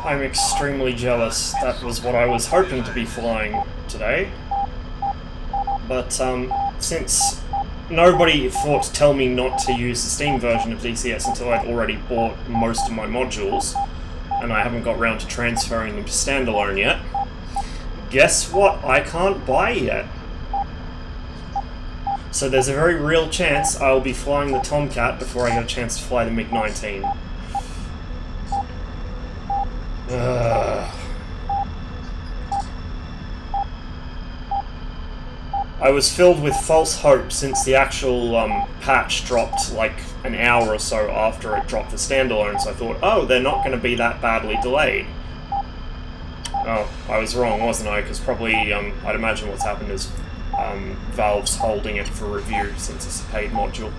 I'm extremely jealous. That was what I was hoping to be flying today. But since nobody thought to tell me not to use the Steam version of DCS until I'd already bought most of my modules, and I haven't got round to transferring them to standalone yet, guess what? I can't buy yet. So there's a very real chance I'll be flying the Tomcat before I get a chance to fly the MiG-19. I was filled with false hope since the actual patch dropped like an hour or so after it dropped the standalone, so I thought, oh, they're not going to be that badly delayed. Oh, I was wrong, wasn't I? Because probably, I'd imagine what's happened is Valve's holding it for review since it's a paid module.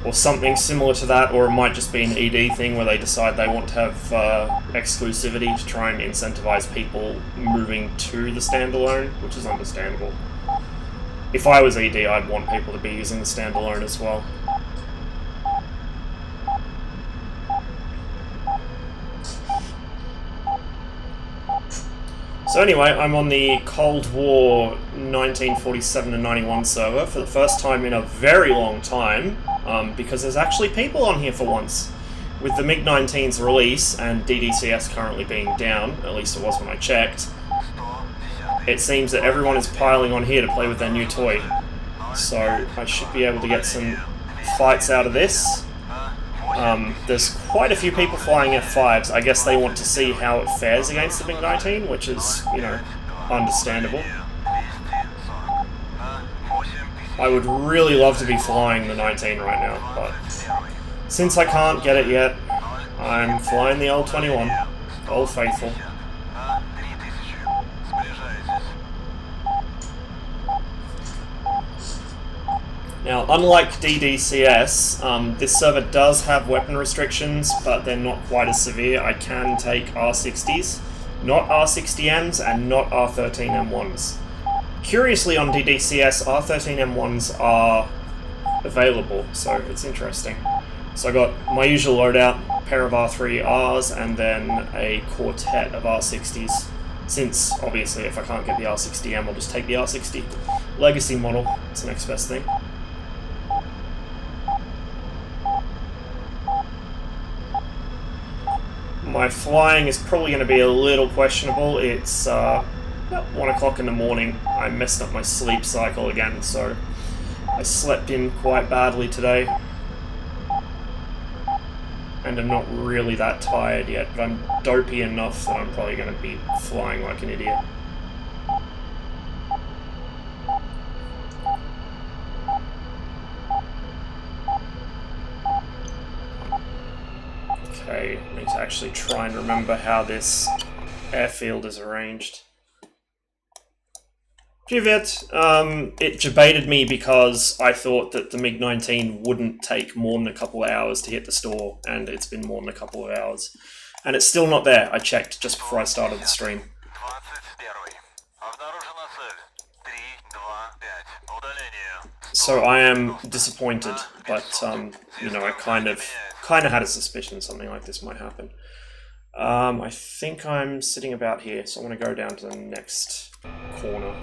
Or something similar to that, or it might just be an ED thing where they decide they want to have exclusivity to try and incentivize people moving to the standalone, which is understandable. If I was ED, I'd want people to be using the standalone as well. So anyway, I'm on the Cold War 1947 and 91 server for the first time in a very long time, because there's actually people on here for once. With the MiG-19's release and DDCS currently being down, at least it was when I checked, it seems that everyone is piling on here to play with their new toy. So I should be able to get some fights out of this. There's quite a few people flying F5s. I guess they want to see how it fares against the MiG-19, which is, you know, understandable. I would really love to be flying the 19 right now, but since I can't get it yet, I'm flying the old 21, Old Faithful. Now, unlike DDCS, this server does have weapon restrictions, but they're not quite as severe. I can take R60s, not R60Ms, and not R13M1s. Curiously, on DDCS, R13M1s are available, so it's interesting. So I got my usual loadout, a pair of R3Rs, and then a quartet of R60s. Since, obviously, if I can't get the R60M, I'll just take the R60 Legacy model. It's the next best thing. My flying is probably going to be a little questionable. It's about 1 o'clock in the morning. I messed up my sleep cycle again, so I slept in quite badly today. And I'm not really that tired yet, but I'm dopey enough that I'm probably going to be flying like an idiot. Okay, I need to actually try and remember how this airfield is arranged. Privet, it debated me because I thought that the MiG-19 wouldn't take more than a couple of hours to hit the store, and it's been more than a couple of hours. And it's still not there. I checked just before I started the stream. So I am disappointed, but, you know, I kind of had a suspicion something like this might happen. I think I'm sitting about here, so I'm going to go down to the next corner.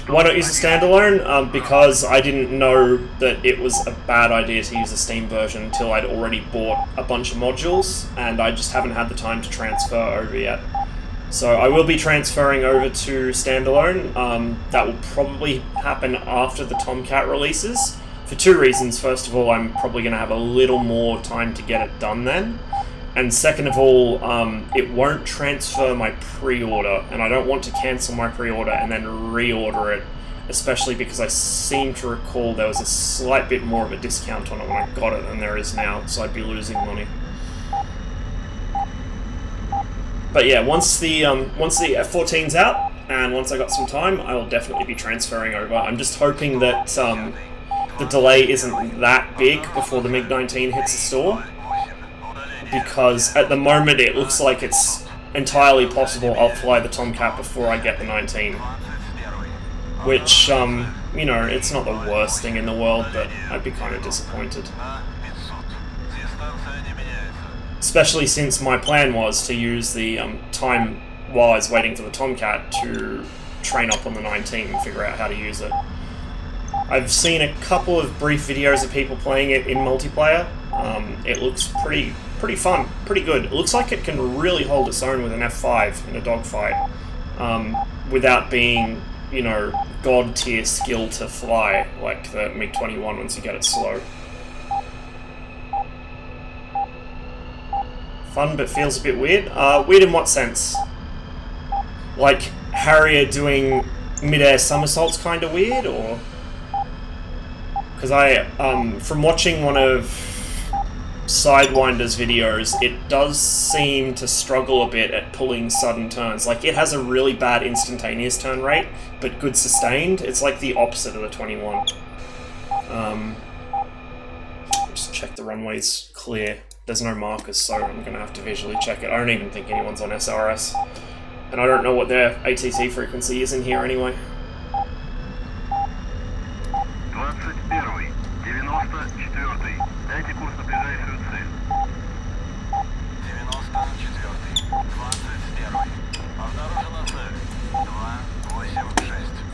Why not use a standalone? Because I didn't know that it was a bad idea to use a Steam version until I'd already bought a bunch of modules, and I just haven't had the time to transfer over yet. So I will be transferring over to standalone. That will probably happen after the Tomcat releases, for two reasons. First of all, I'm probably going to have a little more time to get it done then. And second of all, it won't transfer my pre-order, and I don't want to cancel my pre-order and then reorder it, especially because I seem to recall there was a slight bit more of a discount on it when I got it than there is now, so I'd be losing money. But yeah, once the F-14's out, and once I got some time, I will definitely be transferring over. I'm just hoping that the delay isn't that big before the MiG-19 hits the store, because at the moment it looks like it's entirely possible I'll fly the Tomcat before I get the 19. Which, you know, it's not the worst thing in the world, but I'd be kind of disappointed. Especially since my plan was to use the time while I was waiting for the Tomcat to train up on the 19 and figure out how to use it. I've seen a couple of brief videos of people playing it in multiplayer. It looks pretty fun, pretty good. It looks like it can really hold its own with an F5 in a dogfight, without being, you know, god tier skill to fly like the MiG-21 once you get it slow. Fun, but feels a bit weird. Weird in what sense? Like Harrier doing mid-air somersaults kind of weird, or? Because from watching one of Sidewinder's videos, it does seem to struggle a bit at pulling sudden turns. Like, it has a really bad instantaneous turn rate, but good sustained. It's like the opposite of the 21. Just check the runway's clear. There's no markers, so I'm going to have to visually check it. I don't even think anyone's on SRS. And I don't know what their ATC frequency is in here anyway. 21, 94, дайте курс на ближайшую цель. 94, 21, обнаружена цель. 286,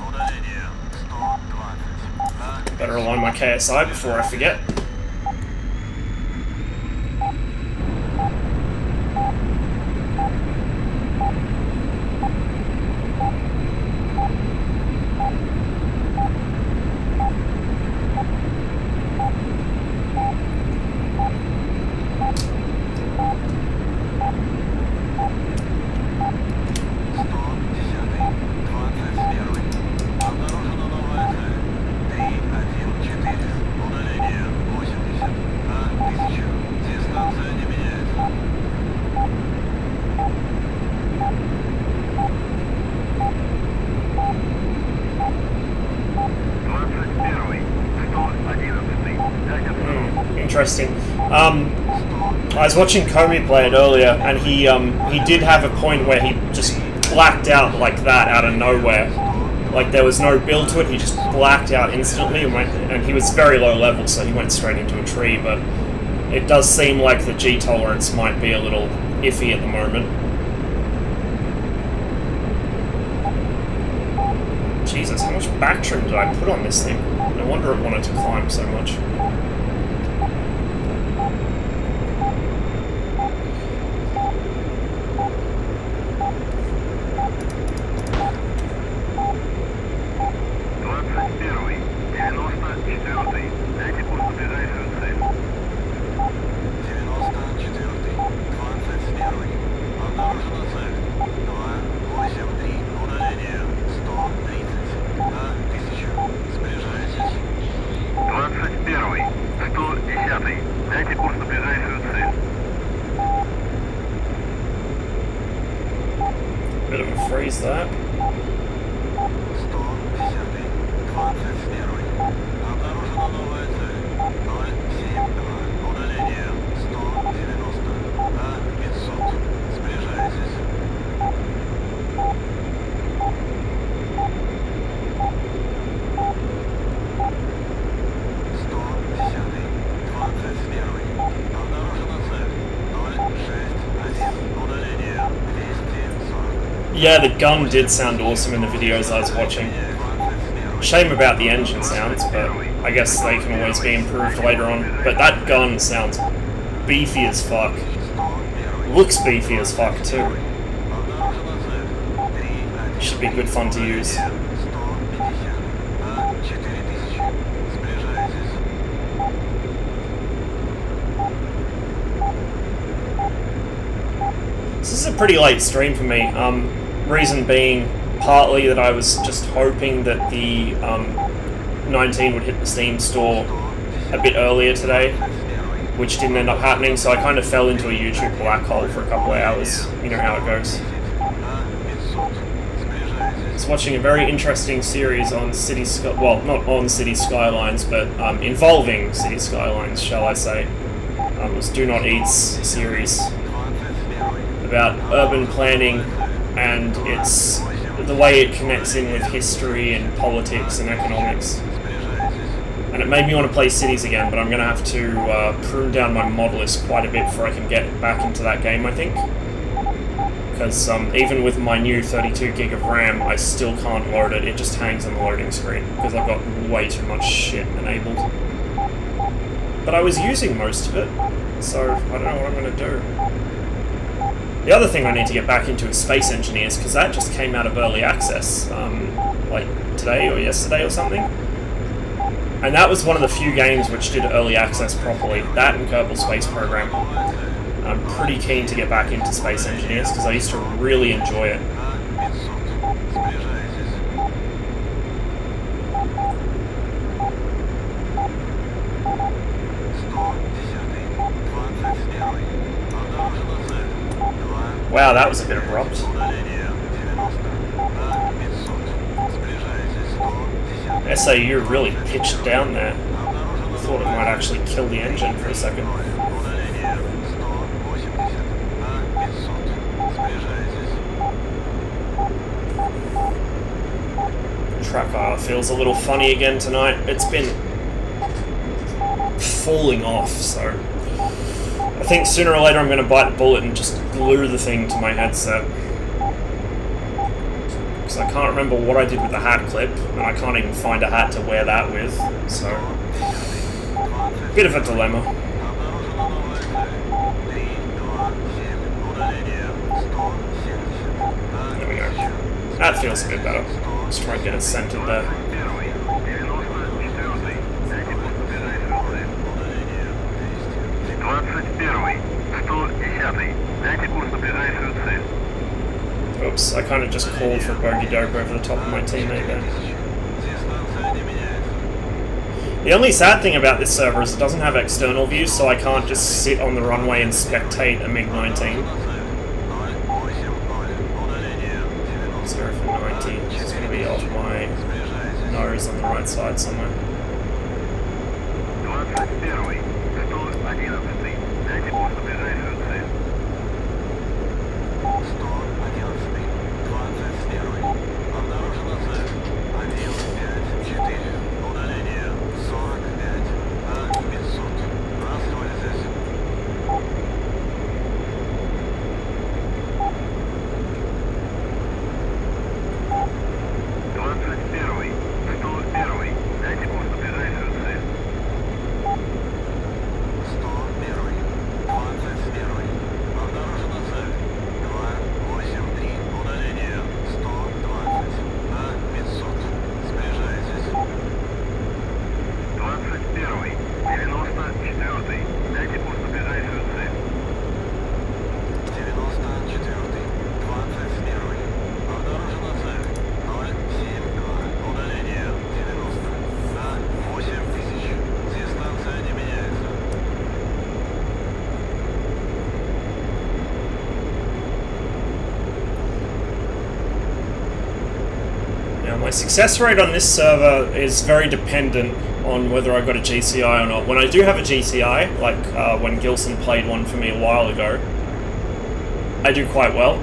удаление 120. Better align my KSI before I forget. Interesting. I was watching Comey play it earlier, and he did have a point where he just blacked out like that out of nowhere. Like, there was no build to it, he just blacked out instantly, and he was very low level, so he went straight into a tree, but it does seem like the G tolerance might be a little iffy at the moment. Jesus, how much back trim did I put on this thing? No wonder it wanted to climb so much. Bit of a freeze that. Yeah, the gun did sound awesome in the videos I was watching. Shame about the engine sounds, but I guess they can always be improved later on. But that gun sounds beefy as fuck. Looks beefy as fuck too. Should be good fun to use. This is a pretty late stream for me. Reason being partly that I was just hoping that the 19 would hit the Steam store a bit earlier today, which didn't end up happening, so I kind of fell into a YouTube black hole for a couple of hours. You know how it goes. I was watching a very interesting series on well, not on City Skylines, but involving City Skylines, shall I say. It was Do Not Eat's series. about urban planning and it's the way it connects in with history and politics and economics. And it made me want to play cities again, but I'm going to have to prune down my mod list quite a bit before I can get back into that game, I think. Because even with my new 32 gig of RAM, I still can't load it. It just hangs on the loading screen because I've got way too much shit enabled. But I was using most of it, so I don't know what I'm going to do. The other thing I need to get back into is Space Engineers, because that just came out of early access, like today or yesterday or something. And that was one of the few games which did early access properly. That and Kerbal Space Program. I'm pretty keen to get back into Space Engineers, because I used to really enjoy it. Wow, that was a bit abrupt. SAU really pitched down there. I thought it might actually kill the engine for a second. Tracker feels a little funny again tonight. It's been falling off, so I think sooner or later I'm going to bite the bullet and just glue the thing to my headset. Because I can't remember what I did with the hat clip, and I can't even find a hat to wear that with, so bit of a dilemma. There we go. That feels a bit better. Let's try and get it centered there. Oops, I kind of just called for bogey dope over the top of my teammate there. The only sad thing about this server is it doesn't have external views, so I can't just sit on the runway and spectate a MiG-19. 0 for 90, it's going to be off my nose on the right side somewhere. My success rate on this server is very dependent on whether I got a GCI or not. When I do have a GCI, like when Gilson played one for me a while ago, I do quite well.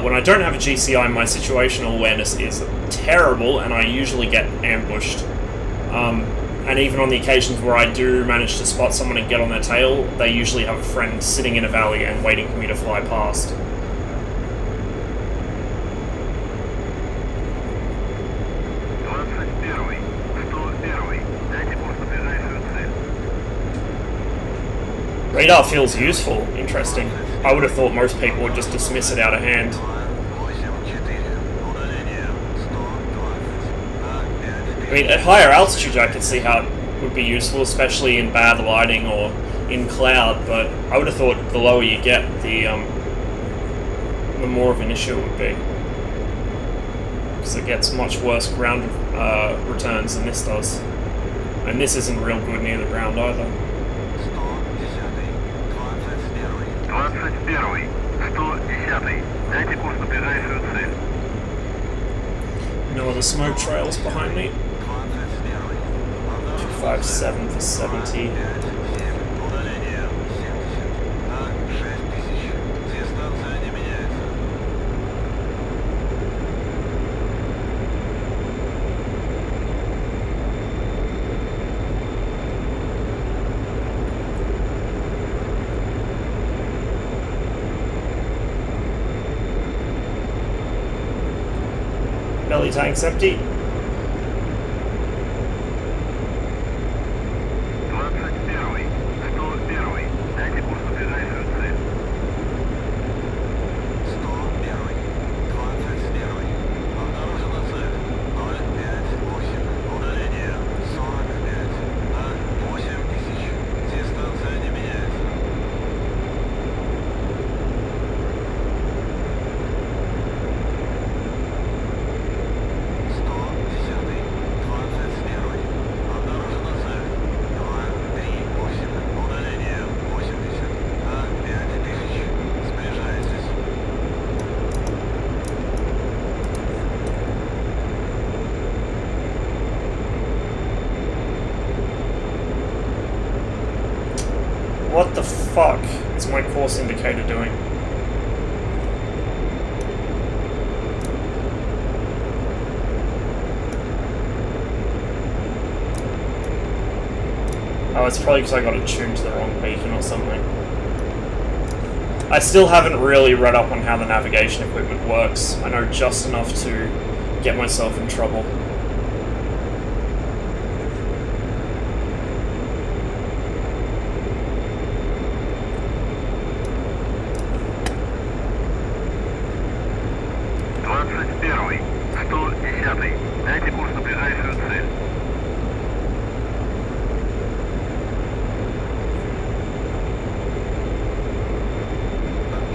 When I don't have a GCI, my situational awareness is terrible and I usually get ambushed. And even on the occasions where I do manage to spot someone and get on their tail, they usually have a friend sitting in a valley and waiting for me to fly past. Radar feels useful, interesting. I would have thought most people would just dismiss it out of hand. I mean, at higher altitudes I could see how it would be useful, especially in bad lighting or in cloud, but I would have thought the lower you get, the more of an issue it would be. Because it gets much worse ground returns than this does. And this isn't real good near the ground either. 21, 110, дайте курс на ближайшую цель. No other smoke trails behind me. 257 for 70. Heli tank's empty. 21-й, 101-й, дайте курс на ближайшую цель. 101-й, 21-й, обнаружена цель, 058, удаление, 45, на 8000, дистанция не меняется. 110-й, 21-й, обнаружена цель, 238, удаление, 80, на 5000, сближайтесь. What the fuck is my course indicator doing? Oh, it's probably because I got it tuned to the wrong beacon or something. I still haven't really read up on how the navigation equipment works. I know just enough to get myself in trouble. Первый, 110-й, дайте курс на ближайшую цель.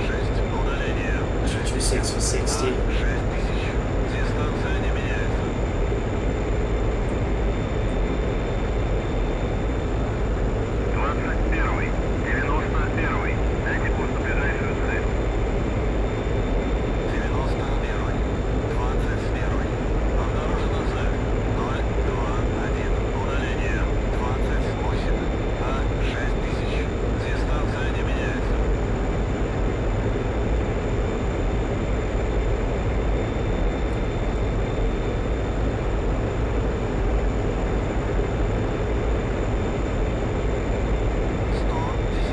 6, удаление. 26 for 60. 6000, дистанция не меняется. 21-й, 91-й, дайте курс на ближайшую цель. 91-й, 21-й, обнаружена цель, 021, удаление, 28, на 6000, дистанция не меняется.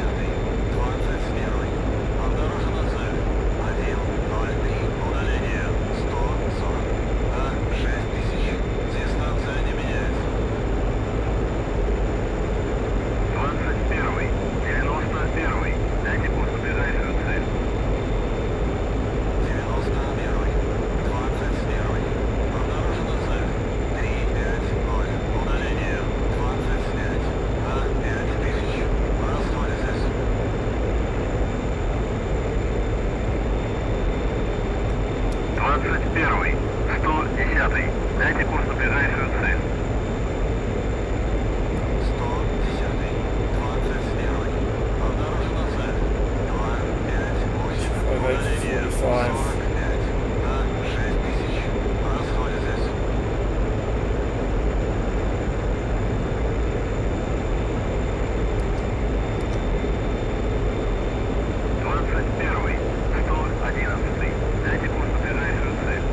110-й, 21-й, обнаружена цель, 103, удаление, 140, на 6000, дистанция не меняется. 21-й, 91-й, дайте курс на ближайшую цель. 91-й, 21-й, обнаружена цель, 350, удаление, 25, на 5000, расходитесь. 21-й, 110-й, дайте курс на ближайшую цель. 110-й, 21-й, обнаружена цель, 258, удаление, 45, на 6000, расходитесь. 21-й, 111-й, дайте курс на ближайшую цель.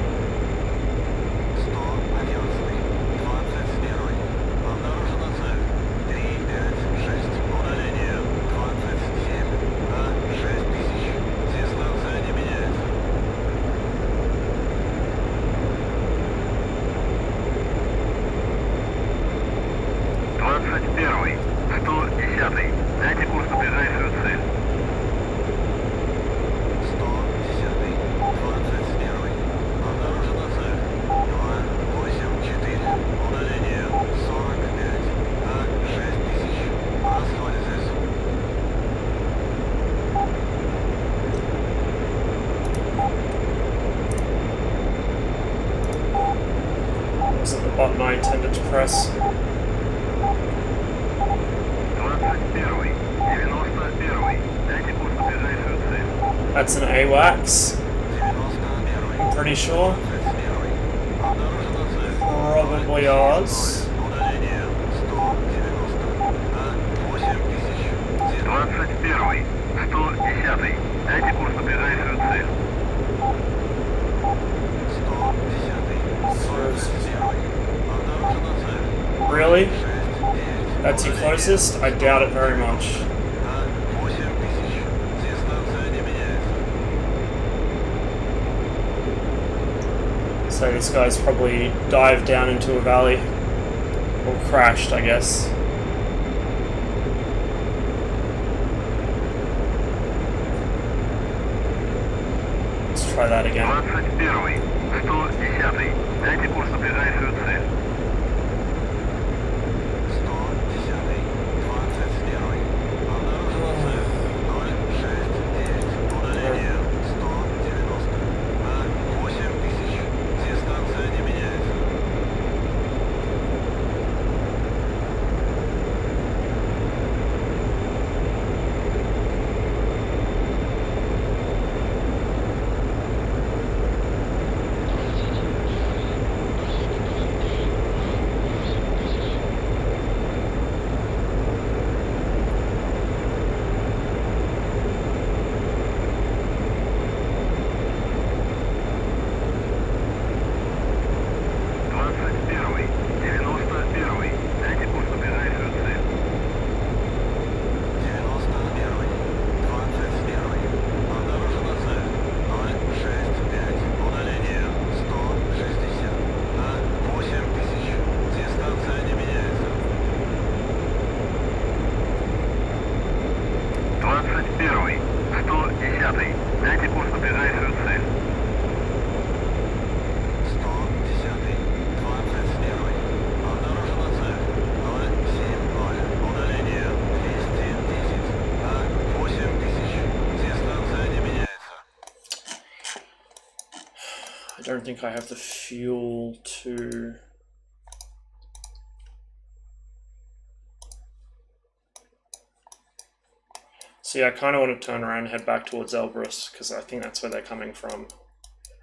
111-й, 21-й, обнаружена цель, 356, удаление, 27, на 6000, дистанция не меняется. 21-й, 110-й, дайте курс на ближайшую цель. 110-й, 21-й, обнаружена цель, 284, удаление, 45, на 6000, расходитесь. Wasn't the button I intended to press. 21-й, 91-й, дайте курс на ближайшую цель. That's an AWACS, 91-й, I'm pretty sure. 21-й, обнаружена цель. Probably ours. Удаление, 190, на 8000. 21-й, 110-й, дайте курс на ближайшую цель. 110-й, 41-й, обнаружена цель. Really? 6, 9, That's your closest? I doubt it very much. на 8000, дистанция не меняется. So So this guy's probably dived down into a valley. Or crashed, I guess. Let's try that again. 21, 110. Дайте курс на ближайшую цель. 110, 21. Обнаружена цель. 069. Удаление 190. На 8000. Дистанция не меняется. Дайте курс на ближайшую цель. 110, 21. Обнаружена цель. 070. Удаление 210. На 8000. Дистанция не меняется. I don't think I have the fuel to... So yeah, I kind of want to turn around and head back towards Elbrus, because I think that's where they're coming from.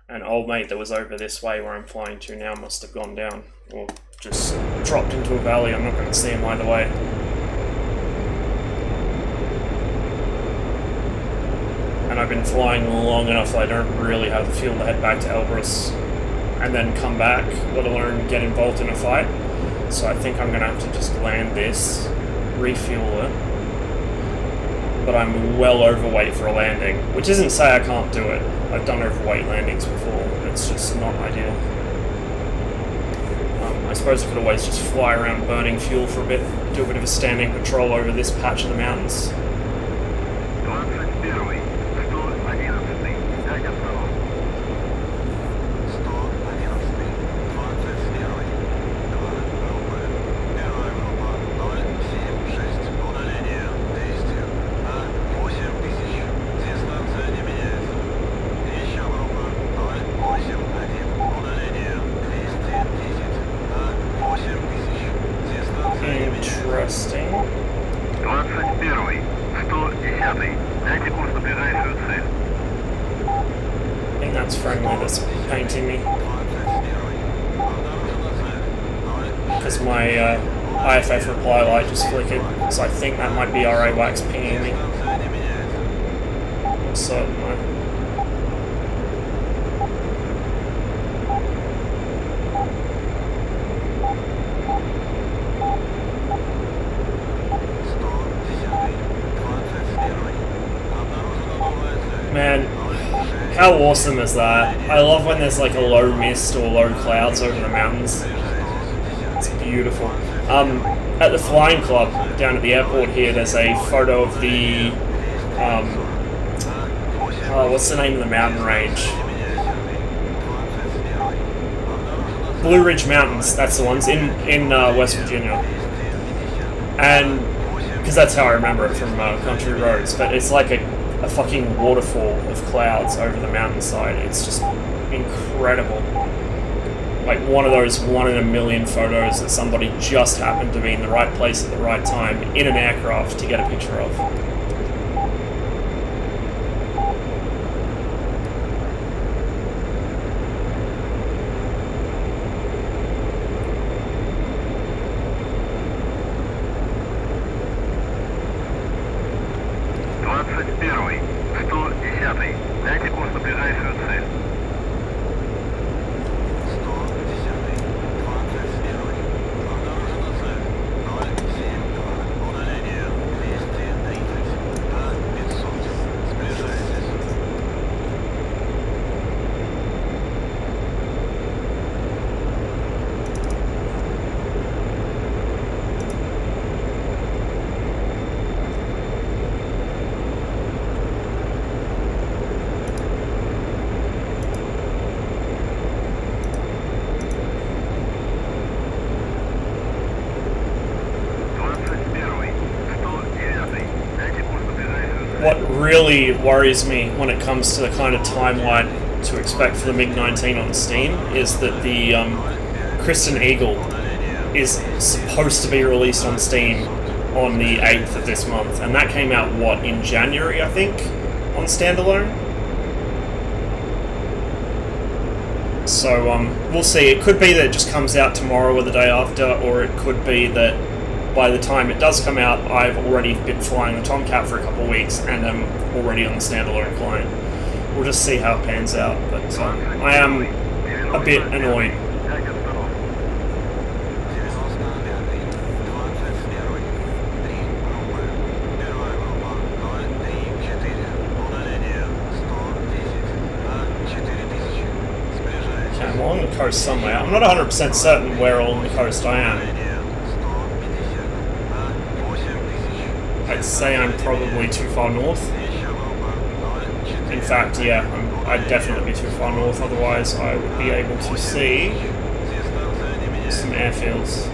And old mate that was over this way where I'm flying to now must have gone down, or just dropped into a valley. I'm not going to see him either way. And I've been flying long enough that I don't really have the fuel to head back to Elbrus and then come back, let alone get involved in a fight. So I think I'm going to have to just land this, refuel it. But I'm well overweight for a landing, which isn't to say I can't do it. I've done overweight landings before, it's just not ideal. I suppose I could always just fly around burning fuel for a bit, do a bit of a standing patrol over this patch of the mountains. 21, 111. Дайте остановку. 111, 21. 2 группы. Первая группа 076. Удаление 200. На 8000. Дистанция не меняется. Еще группа 081. Удаление 210. На 8000. Дистанция не меняется. Interesting. 21, 110. Дайте курс на ближайшую цель. I think that's friendly that's painting me. Because my IFF reply light just flickered, so I think that might be RA Wax pinging me. Not certain though. Man, how awesome is that? I love when there's like a low mist or low clouds over the mountains. It's beautiful. At the Flying Club down at the airport here, there's a photo of the what's the name of the mountain range? Blue Ridge Mountains. That's the ones in West Virginia. And because that's how I remember it from Country Roads, but it's like a fucking waterfall of clouds over the mountainside. It's just incredible. Like one of those 1 in a million photos that somebody just happened to be in the right place at the right time in an aircraft to get a picture of. Дайте курс на ближайшую цель. 110, 21. Обнаружена цель. 072. Удаление 230. На 500. Сближайтесь. what really worries me when it comes to the kind of timeline to expect for the MiG-19 on Steam is that the Kristen Eagle is supposed to be released on Steam on the 8th of this month, and that came out, what, in January, I think, on standalone? So, we'll see. It could be that it just comes out tomorrow or the day after, or it could be that by the time it does come out, I've already been flying the Tomcat for a couple of weeks, and I'm already on the standalone client. We'll just see how it pans out, but I am a bit annoyed. Okay, I'm along the coast somewhere. I'm not 100% certain where along the coast I am. I'd say I'm probably too far north. In fact, yeah, I'd definitely be too far north, otherwise I would be able to see some airfields.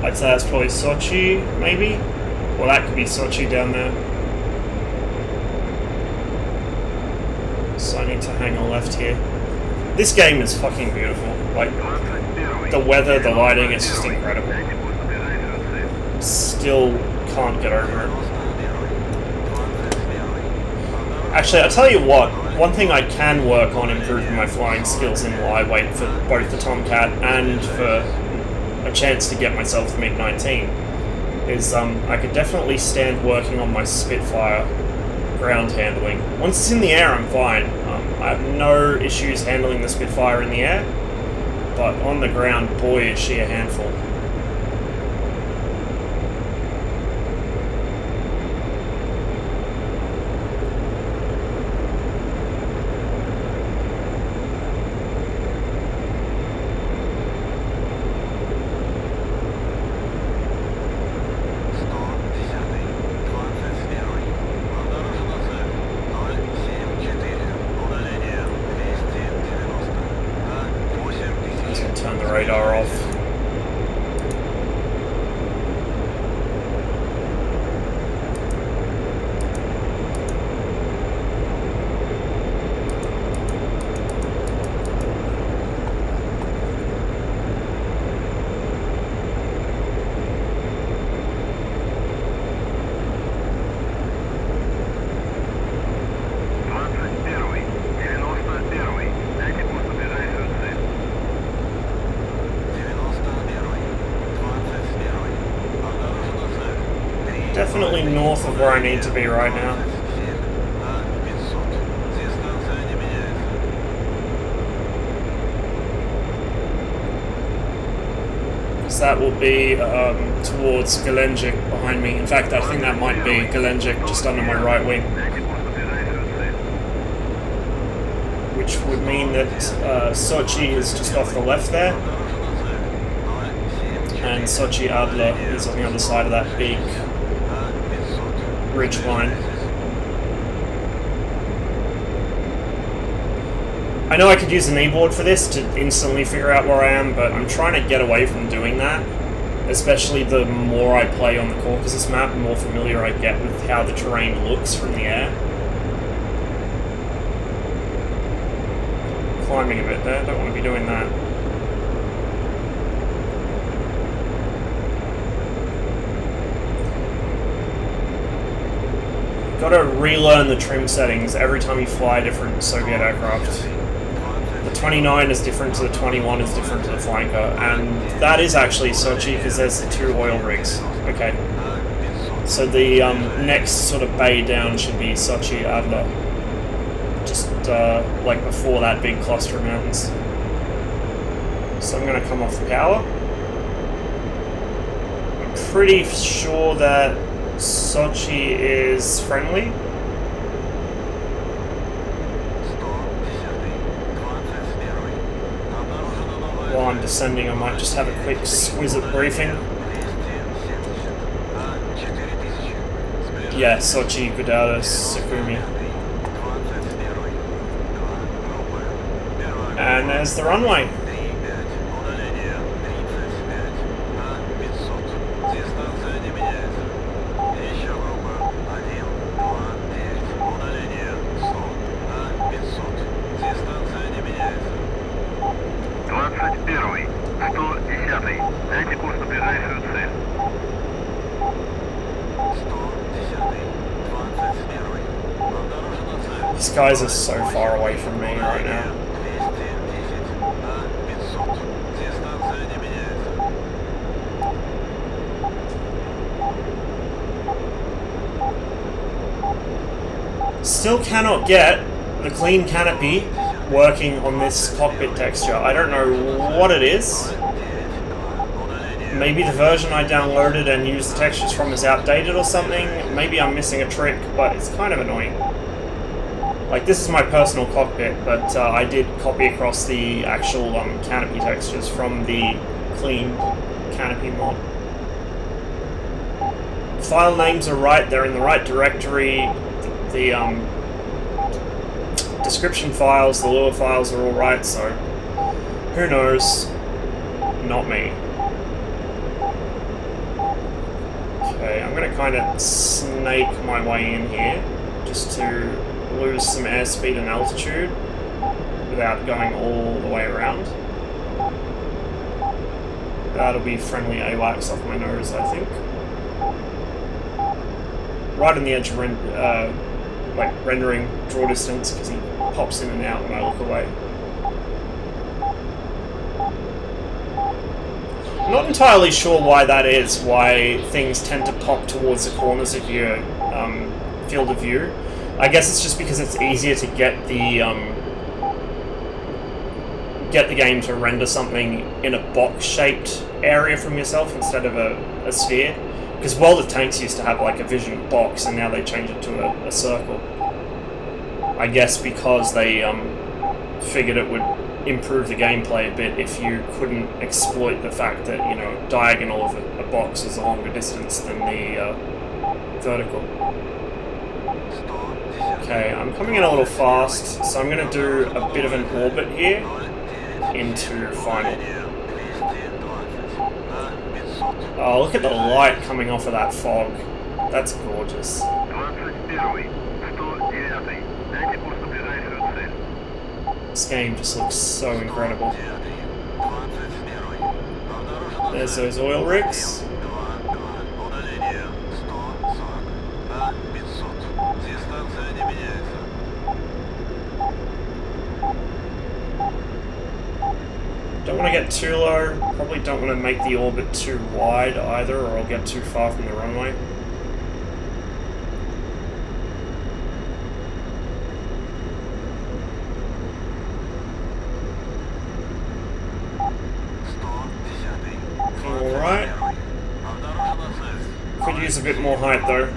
I'd say that's probably Sochi, maybe? Well, that could be Sochi down there. So I need to hang a left here. This game is fucking beautiful. Like, the weather, the lighting, it's just incredible. Still can't get over it. Actually, I'll tell you what, one thing I can work on improving my flying skills in while I wait for both the Tomcat and for a chance to get myself the MiG-19 is I could definitely stand working on my Spitfire ground handling. Once it's in the air, I'm fine. I have no issues handling the Spitfire in the air, but on the ground, boy, is she a handful. Turn the radar off. Definitely north of where I need to be right now. Because that will be towards Gelendzhik behind me. In fact, I think that might be Gelendzhik just under my right wing. Which would mean that Sochi is just off the left there. And Sochi Adler is on the other side of that big ridge line. I know I could use an e-board for this to instantly figure out where I am, but I'm trying to get away from doing that. Especially the more I play on the Caucasus map, the more familiar I get with how the terrain looks from the air. Climbing a bit there, don't want to be doing that. Gotta relearn the trim settings every time you fly a different Soviet aircraft. The 29 is different to the 21 is different to the flanker, and that is actually Sochi because there's the two oil rigs. Okay. So the next sort of bay down should be Sochi Adler. Just like before that big cluster of mountains. So I'm gonna come off the power. I'm pretty sure that Sochi is friendly. While I'm descending, I might just have a quick exquisite briefing. Yeah, Sochi, Gudauda, Sukumi. And there's the runway. These guys are so far away from me right now. Still cannot get the clean canopy working on this cockpit texture. I don't know what it is. Maybe the version I downloaded and used the textures from is outdated or something. Maybe I'm missing a trick, but it's kind of annoying. Like, this is my personal cockpit, but I did copy across the actual canopy textures from the clean canopy mod. File names are right, they're in the right directory. The description files, the Lua files are all right, so who knows? Not me. Okay, I'm gonna kind of snake my way in here just to lose some airspeed and altitude without going all the way around. That'll be friendly AWACS off my nose, I think. Right on the edge of rendering draw distance, because he pops in and out when I look away. I'm not entirely sure why that is, why things tend to pop towards the corners of your field of view. I guess it's just because it's easier to get the game to render something in a box-shaped area from yourself instead of a sphere. Because World of Tanks used to have like a vision box, and now they changed it to a circle. I guess because they figured it would improve the gameplay a bit if you couldn't exploit the fact that, you know, diagonal of a box is a longer distance than the vertical. Okay, I'm coming in a little fast, so I'm going to do a bit of an orbit here into final. Oh, look at the light coming off of that fog. That's gorgeous. This game just looks so incredible. There's those oil rigs. Don't want to get too low, probably don't want to make the orbit too wide either, or I'll get too far from the runway. Alright. Could use a bit more height though.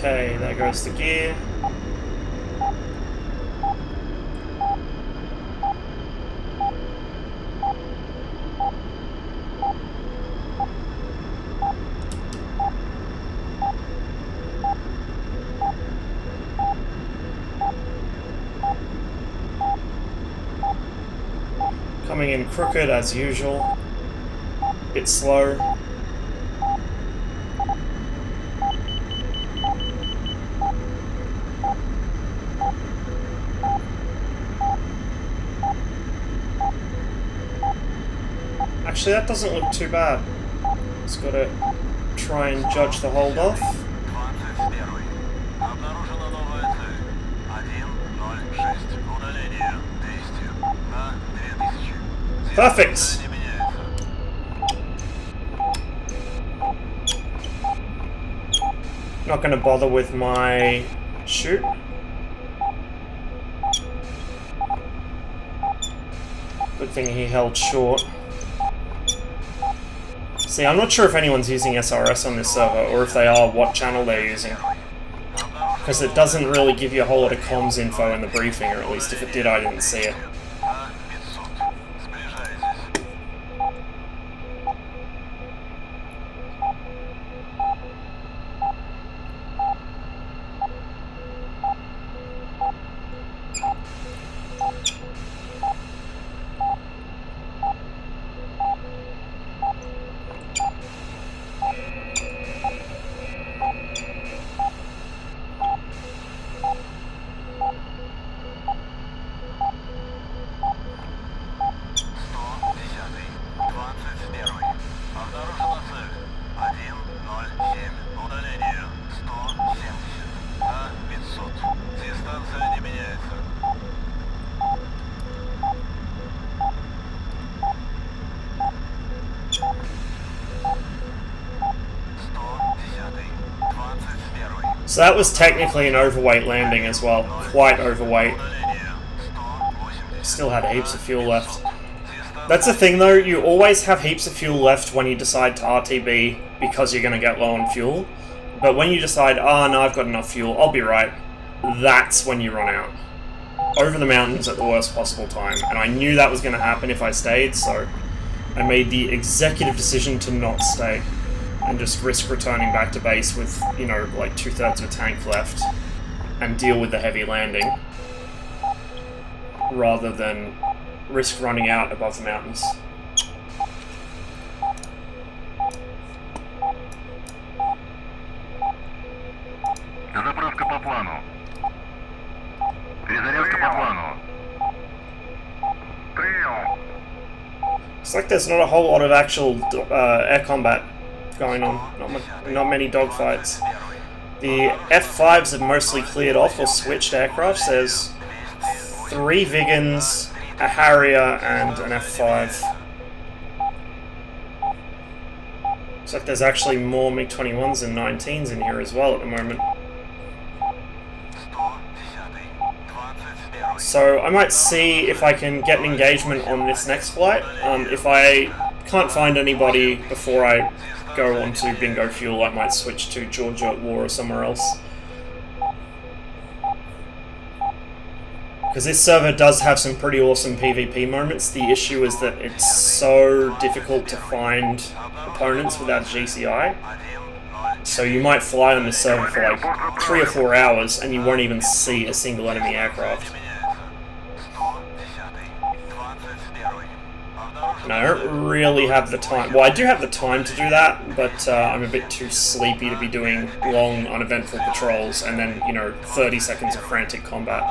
Okay, there goes the gear. Coming in crooked as usual. Bit slow. Actually, that doesn't look too bad. Just gotta try and judge the hold off. Perfect! Not gonna bother with my chute. Good thing he held short. See, I'm not sure if anyone's using SRS on this server, or if they are, what channel they're using. Because it doesn't really give you a whole lot of comms info in the briefing, or at least if it did, I didn't see it. So that was technically an overweight landing as well. Quite overweight. Still had heaps of fuel left. That's the thing though, you always have heaps of fuel left when you decide to RTB because you're going to get low on fuel. But when you decide, oh no, I've got enough fuel, I'll be right, that's when you run out. Over the mountains at the worst possible time. And I knew that was going to happen if I stayed, so I made the executive decision to not stay. And just risk returning back to base with, you know, like 2/3 of a tank left. And deal with the heavy landing. Rather than risk running out above the mountains. Заправка по плану. Перезарядка по плану. Прием. It's like there's not a whole lot of actual air combat going on. Not many dogfights. The F5s have mostly cleared off or switched aircrafts. There's 3 Vigans, a Harrier, and an F5. Looks like there's actually more MiG-21s and 19s in here as well at the moment. So I might see if I can get an engagement on this next flight. If I can't find anybody before I go on to Bingo Fuel, I might switch to Georgia at War or somewhere else. Because this server does have some pretty awesome PvP moments. The issue is that it's so difficult to find opponents without GCI. So you might fly on this server for like 3 or 4 hours and you won't even see a single enemy aircraft. And I don't really have the time. Well, I do have the time to do that, but I'm a bit too sleepy to be doing long, uneventful patrols and then, you know, 30 seconds of frantic combat.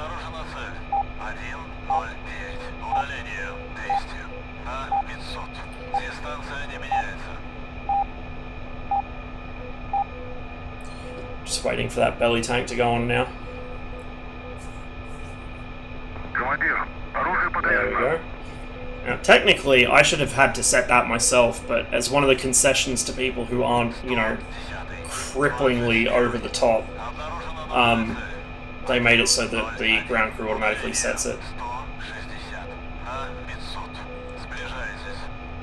Just waiting for that belly tank to go on now. There we go. Now, technically, I should have had to set that myself, but as one of the concessions to people who aren't, you know, cripplingly over the top, they made it so that the ground crew automatically sets it.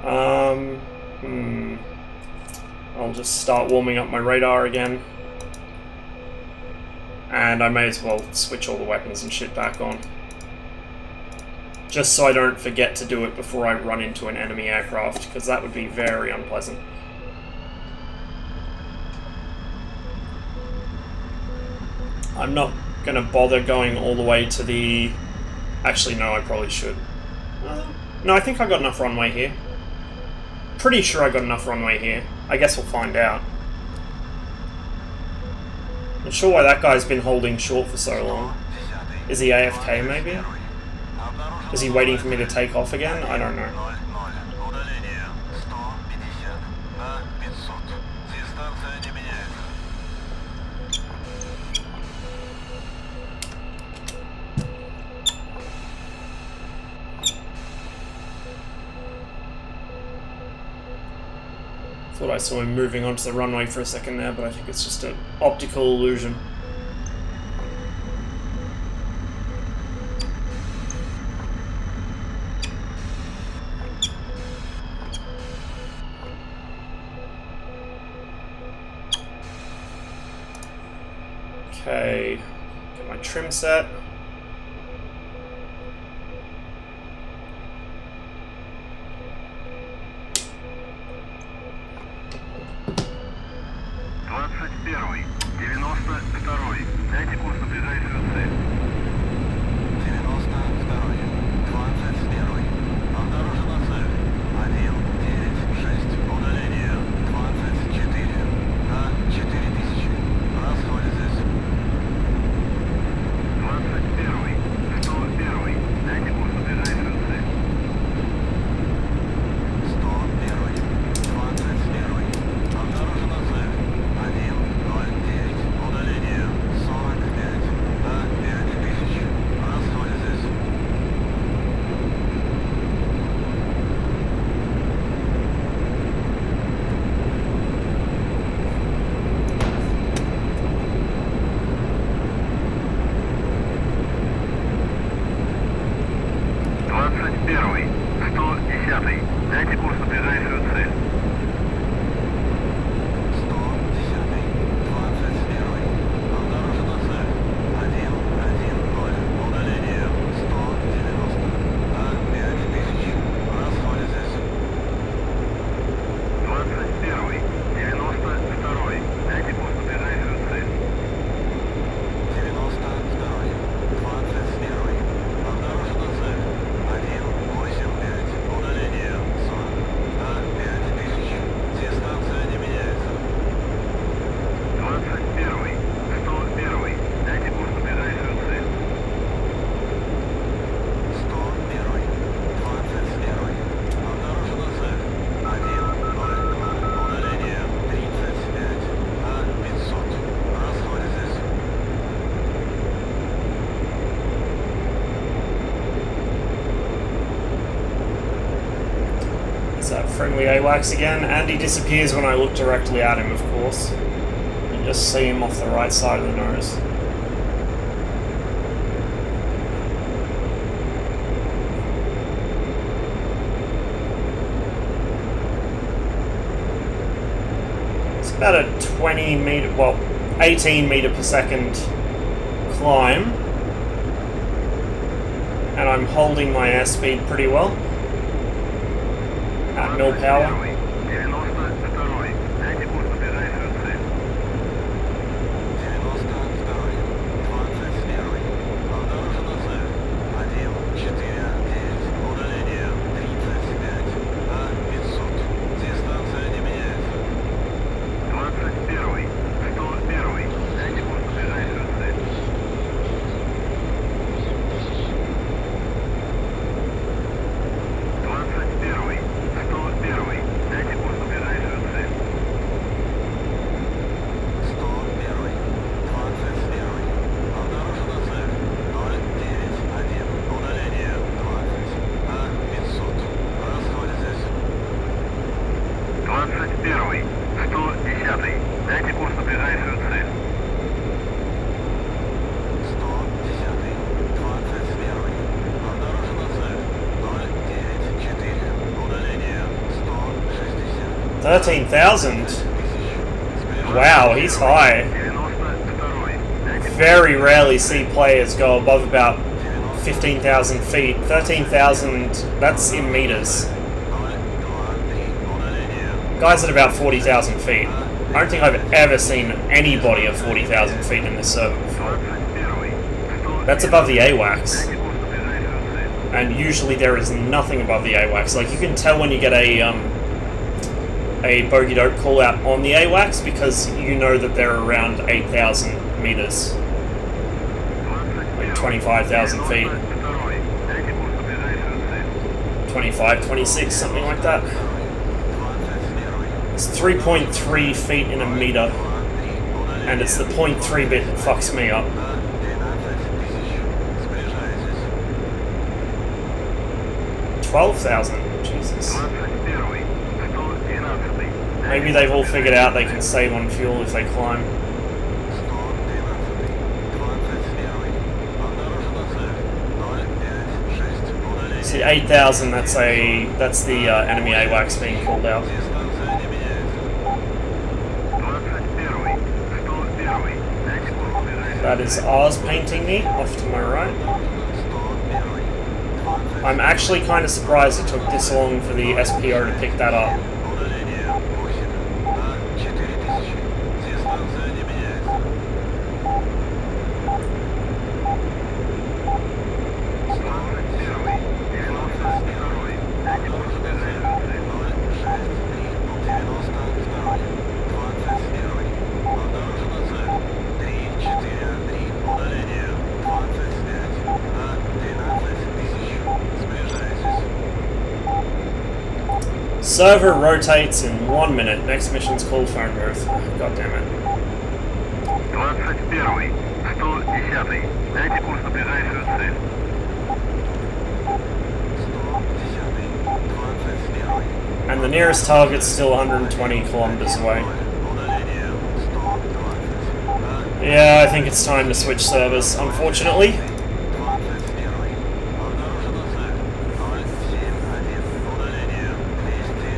I'll just start warming up my radar again. And I may as well switch all the weapons and shit back on. Just so I don't forget to do it before I run into an enemy aircraft, because that would be very unpleasant. I'm not going to bother going all the way to the... Actually, no, I probably should. No, I think I got enough runway here. Pretty sure I got enough runway here. I guess we'll find out. Not sure why that guy's been holding short for so long. Is he AFK maybe? Is he waiting for me to take off again? I don't know. Thought I saw him moving onto the runway for a second there, but I think it's just an optical illusion. Okay, get my trim set. friendly AWACS again, and he disappears when I look directly at him, of course. You just see him off the right side of the nose. It's about a 20 meter, well, 18 meter per second climb. And I'm holding my airspeed pretty well at mill power. $13,000. Wow, he's high. Very rarely see players go above about 15,000 feet. 13,000, that's in meters. Guys at about 40,000 feet. I don't think I've ever seen anybody at 40,000 feet in this server before. That's above the AWACS. And usually there is nothing above the AWACS. Like, you can tell when you get a bogey dope call out on the AWACS because you know that they're around 8,000 meters. Like 25,000 feet. 25, 26, something like that. It's 3.3 feet in a meter. And it's the 0.3 bit that fucks me up. $12,000. Jesus. Maybe they've all figured out they can save on fuel if they climb. See, 8,000. That's the enemy AWACS being called out. That is ours painting me off to my right. I'm actually kind of surprised it took this long for the SPO to pick that up. Server rotates in 1 minute. Next mission's called phone booth. God damn it. 21, 110. Дайте курс на ближайшую цель. And the nearest target's still 120 kilometers away. Yeah, I think it's time to switch servers, unfortunately.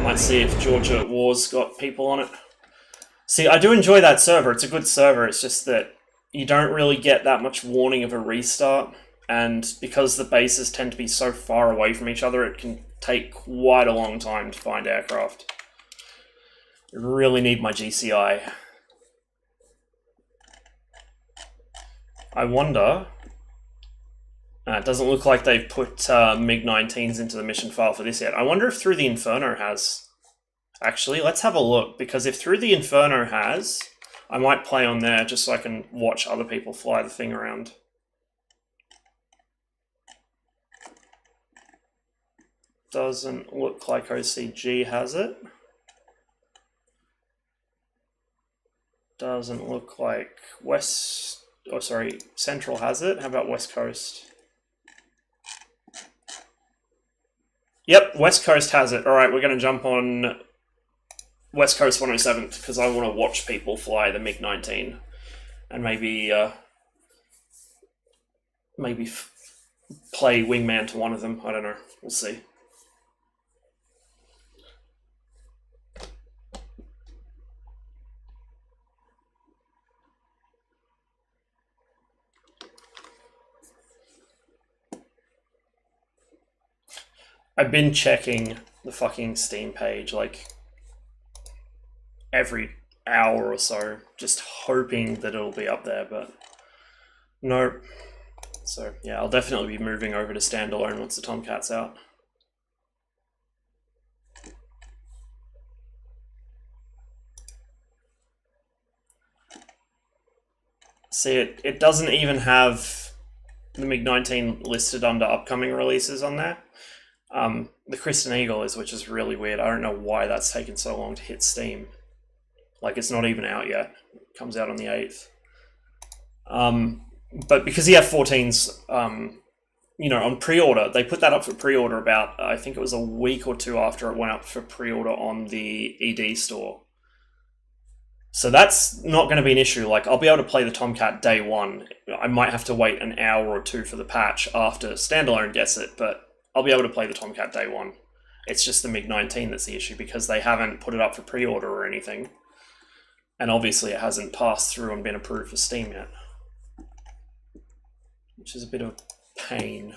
Might see if Georgia at War's got people on it. See, I do enjoy that server. It's a good server. It's just that you don't really get that much warning of a restart. And because the bases tend to be so far away from each other, it can take quite a long time to find aircraft. I really need my GCI. I wonder... it doesn't look like they've put MiG-19s into the mission file for this yet. I wonder if Through the Inferno has. Actually, let's have a look, because if Through the Inferno has, I might play on there just so I can watch other people fly the thing around. Doesn't look like OCG has it. Doesn't look like Central has it. How about West Coast? Yep, West Coast has it. Alright, we're going to jump on West Coast 107th because I want to watch people fly the MiG-19 and maybe play wingman to one of them. I don't know. We'll see. I've been checking the fucking Steam page like every hour or so, just hoping that it'll be up there, but nope. So yeah, I'll definitely be moving over to standalone once the Tomcat's out. See, it doesn't even have the MiG-19 listed under upcoming releases on there. The Kristen Eagle is, which is really weird. I don't know why that's taken so long to hit Steam. Like, it's not even out yet. It comes out on the 8th. But because the F-14's, you know, on pre-order, they put that up for pre-order about, I think it was a week or two after it went up for pre-order on the ED store. So that's not going to be an issue. Like, I'll be able to play the Tomcat day one. I might have to wait an hour or two for the patch after standalone gets it, but I'll be able to play the Tomcat day one. It's just the MiG-19 that's the issue because they haven't put it up for pre-order or anything. And obviously it hasn't passed through and been approved for Steam yet. Which is a bit of a pain.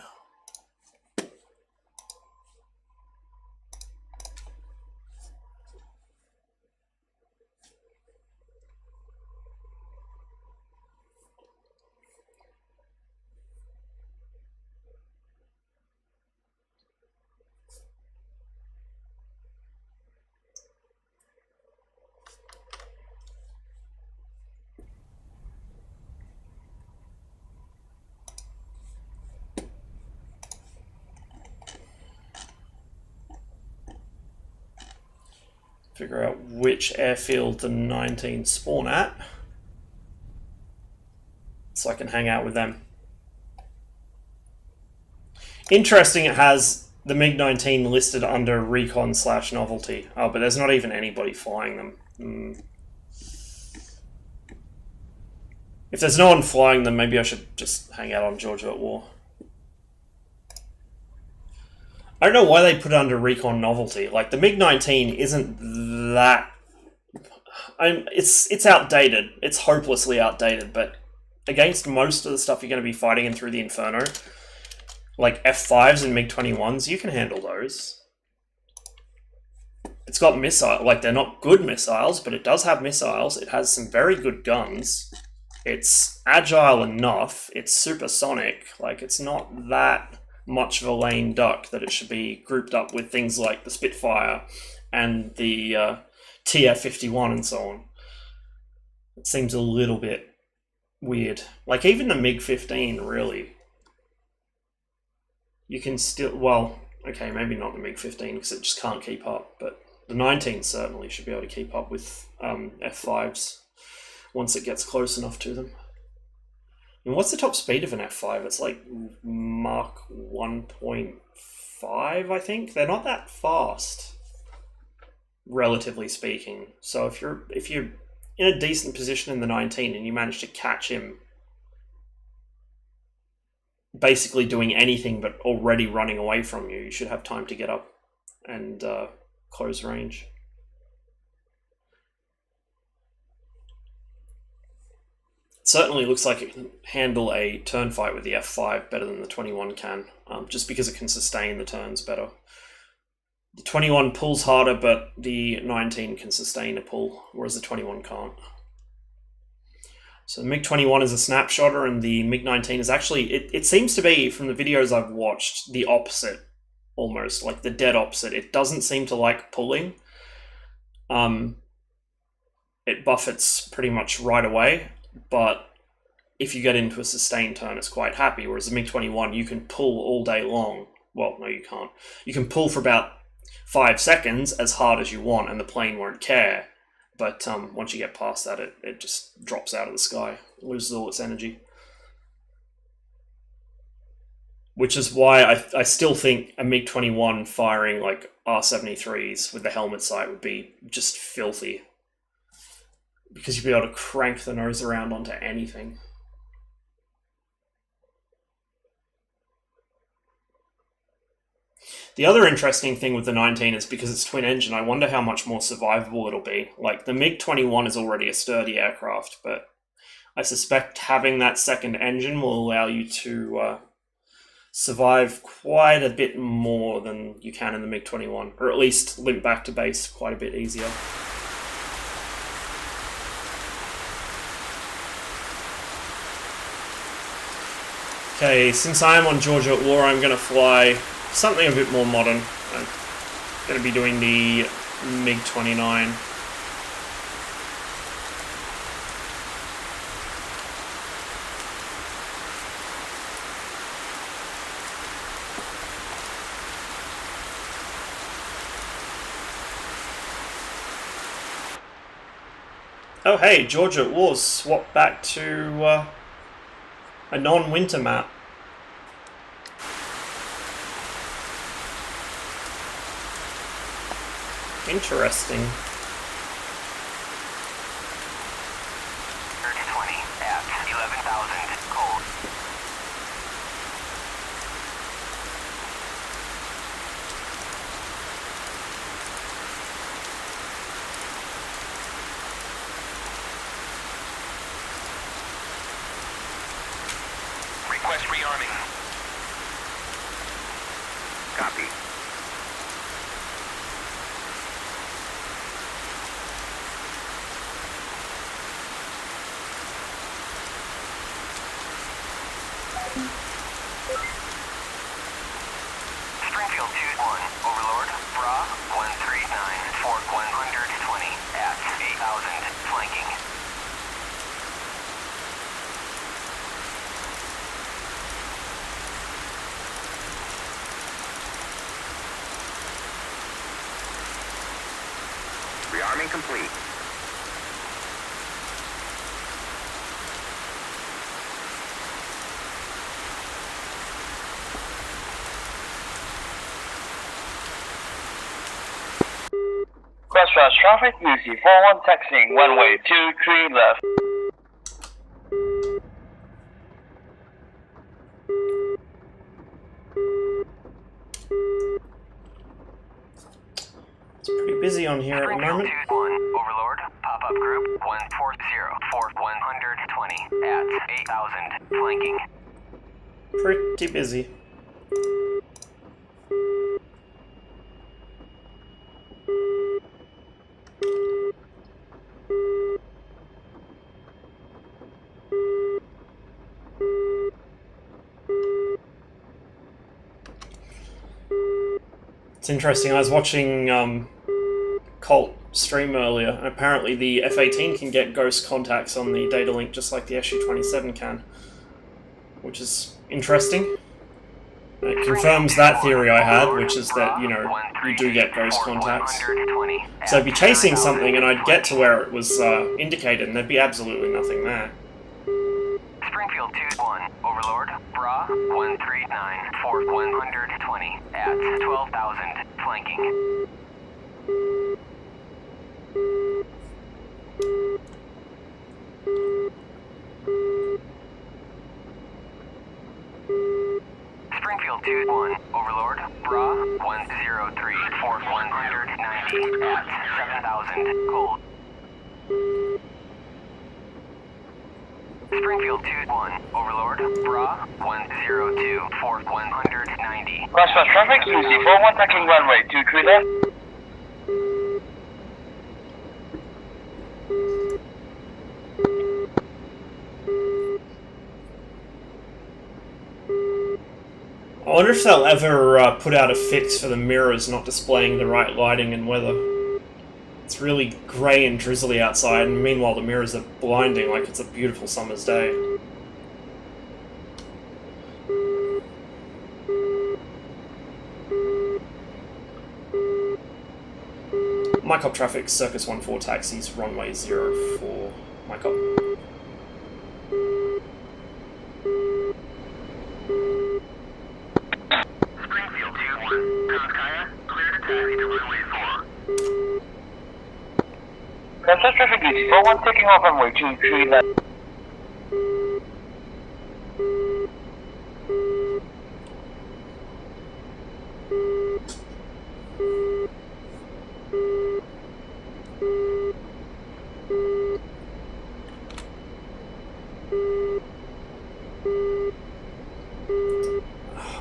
Figure out which airfield the 19 spawn at, so I can hang out with them. Interesting, it has the MiG-19 listed under recon/novelty. Oh, but there's not even anybody flying them. If there's no one flying them, maybe I should just hang out on Georgia at War. I don't know why they put it under recon novelty. Like, the MiG-19 isn't that... it's outdated. It's hopelessly outdated, but against most of the stuff you're going to be fighting in through the Inferno, like F5s and MiG-21s, you can handle those. It's got missile, like, they're not good missiles, but it does have missiles. It has some very good guns. It's agile enough. It's supersonic. Like, it's not that much of a lame duck that it should be grouped up with things like the Spitfire and the TF-51 and so on. It seems a little bit weird. Like, even the MiG-15, really. You can still... Well, okay, maybe not the MiG-15 because it just can't keep up, but the 19 certainly should be able to keep up with F5s once it gets close enough to them. And what's the top speed of an F5? It's like Mach 1.5, I think. They're not that fast, relatively speaking. So if you're in a decent position in the 19 and you manage to catch him basically doing anything but already running away from you, you should have time to get up and close range. Certainly looks like it can handle a turn fight with the F5 better than the 21 can, just because it can sustain the turns better. The 21 pulls harder, but the 19 can sustain a pull, whereas the 21 can't. So the MiG-21 is a snapshotter, and the MiG-19 is actually, it seems to be, from the videos I've watched, the opposite, almost, like the dead opposite. It doesn't seem to like pulling. It buffets pretty much right away, but if you get into a sustained turn, it's quite happy, whereas the MiG-21, you can pull all day long. Well, no, you can't. You can pull for about 5 seconds as hard as you want, and the plane won't care. But once you get past that, it just drops out of the sky, loses all its energy. which is why I still think a MiG-21 firing like R-73s with the helmet sight would be just filthy. Because you'd be able to crank the nose around onto anything. The other interesting thing with the 19 is because it's twin engine, I wonder how much more survivable it'll be. Like, the MiG-21 is already a sturdy aircraft, but I suspect having that second engine will allow you to survive quite a bit more than you can in the MiG-21, or at least limp back to base quite a bit easier. Okay, since I am on Georgia at War, I'm going to fly something a bit more modern. I'm going to be doing the MiG-29. Oh hey, Georgia at War's swapped back to a non-winter map. Interesting. 20 at 11,000 cold. Request rearming. Copy. Springfield 2-1, Overlord, Bra 139, Fort 120 at 8,000, flanking. Rearming complete. Crossroads traffic, UC 41 taxiing, runway 23 left. It's pretty busy on here at the moment. 2-1, Overlord, pop-up group 140, Fort 120 at 8,000, flanking. Pretty busy. It's interesting, I was watching Colt stream earlier, and apparently the F-18 can get ghost contacts on the data link just like the Su-27 can, which is interesting. It confirms that theory I had, which is that, you know, you do get ghost contacts. So I'd be chasing something and I'd get to where it was indicated and there'd be absolutely nothing there. Springfield 2-1, Overlord, Bra 139, Fort 120 at 12,000, flanking. Springfield 2-1, Overlord, Bra 103, Fort 190 at 7,000, cold. Springfield 2-1, Overlord, Bra 102, Fort 190. Crossroads traffic, UC 41 taxiing, runway 23 left. I wonder if they'll ever put out a fix for the mirrors not displaying the right lighting and weather. It's really grey and drizzly outside, and meanwhile the mirrors are blinding like it's a beautiful summer's day. Mycop traffic, Circus 14 taxis, runway 04, Mycop. Springfield 41 taking off runway 23 left.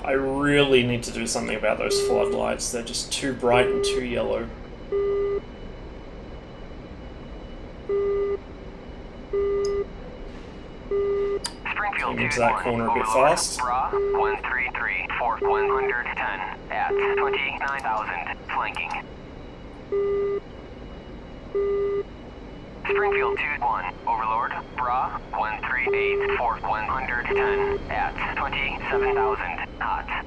I really need to do something about those floodlights. They're just too bright and too yellow. Springfield Came into that corner a bit fast. Bra 133 for 110 at 29,000 flanking. Springfield 21 Overlord Bra 138 for 110 at 27,000 hot.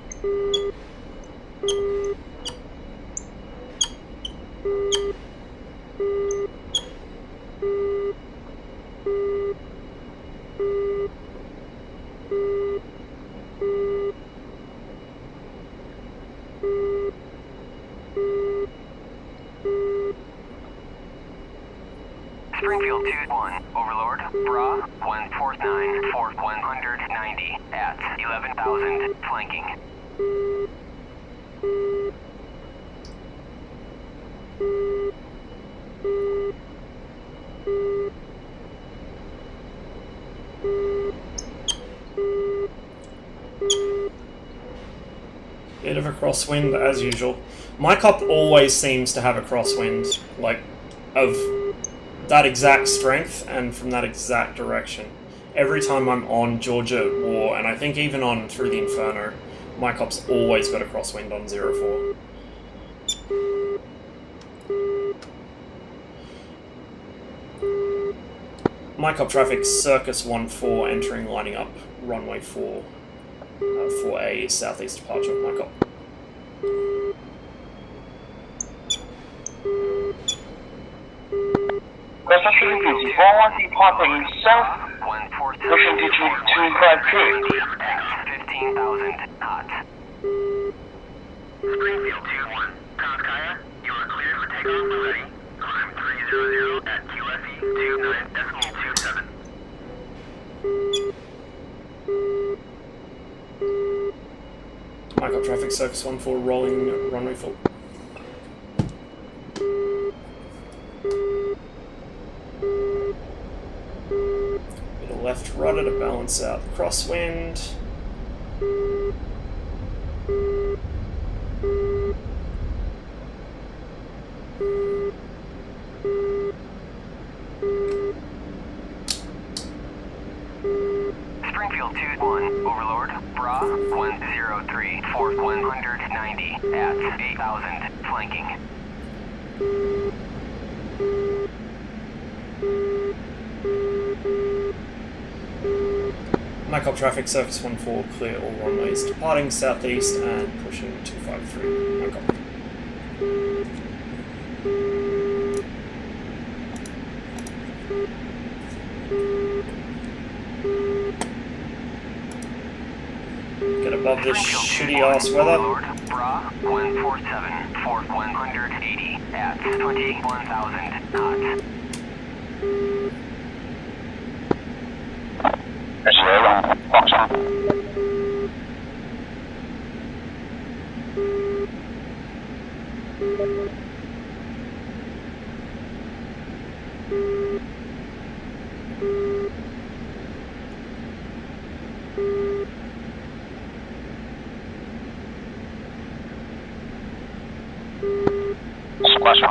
Springfield 21 Overlord Bra 149 for 190 at 11,000 flanking. Bit of a crosswind as usual. My cop always seems to have a crosswind, like, of that exact strength and from that exact direction. Every time I'm on Georgia War, and I think even on Through the Inferno, my cop's always got a crosswind on 04. My cop traffic Circus 14 entering, lining up runway 4 for a southeast departure of my cop. Cross-Australian 41 departing south, pushing to 253. 15,000 hot. Springfield 21 Kaya, you are cleared for takeoff when ready. Climb 300 at QFE 29.27. My cop traffic Circus 14 rolling runway 4. Bit of left rudder to balance out the crosswind. Springfield 21 Overlord Bra 103 for 190 at 8,000 flanking. My cop traffic Circus 14 clear all runways departing southeast and pushing 253. My cop. Get above this shitty ass weather. Bra 147 for 180 at 21,000 knots. Squash.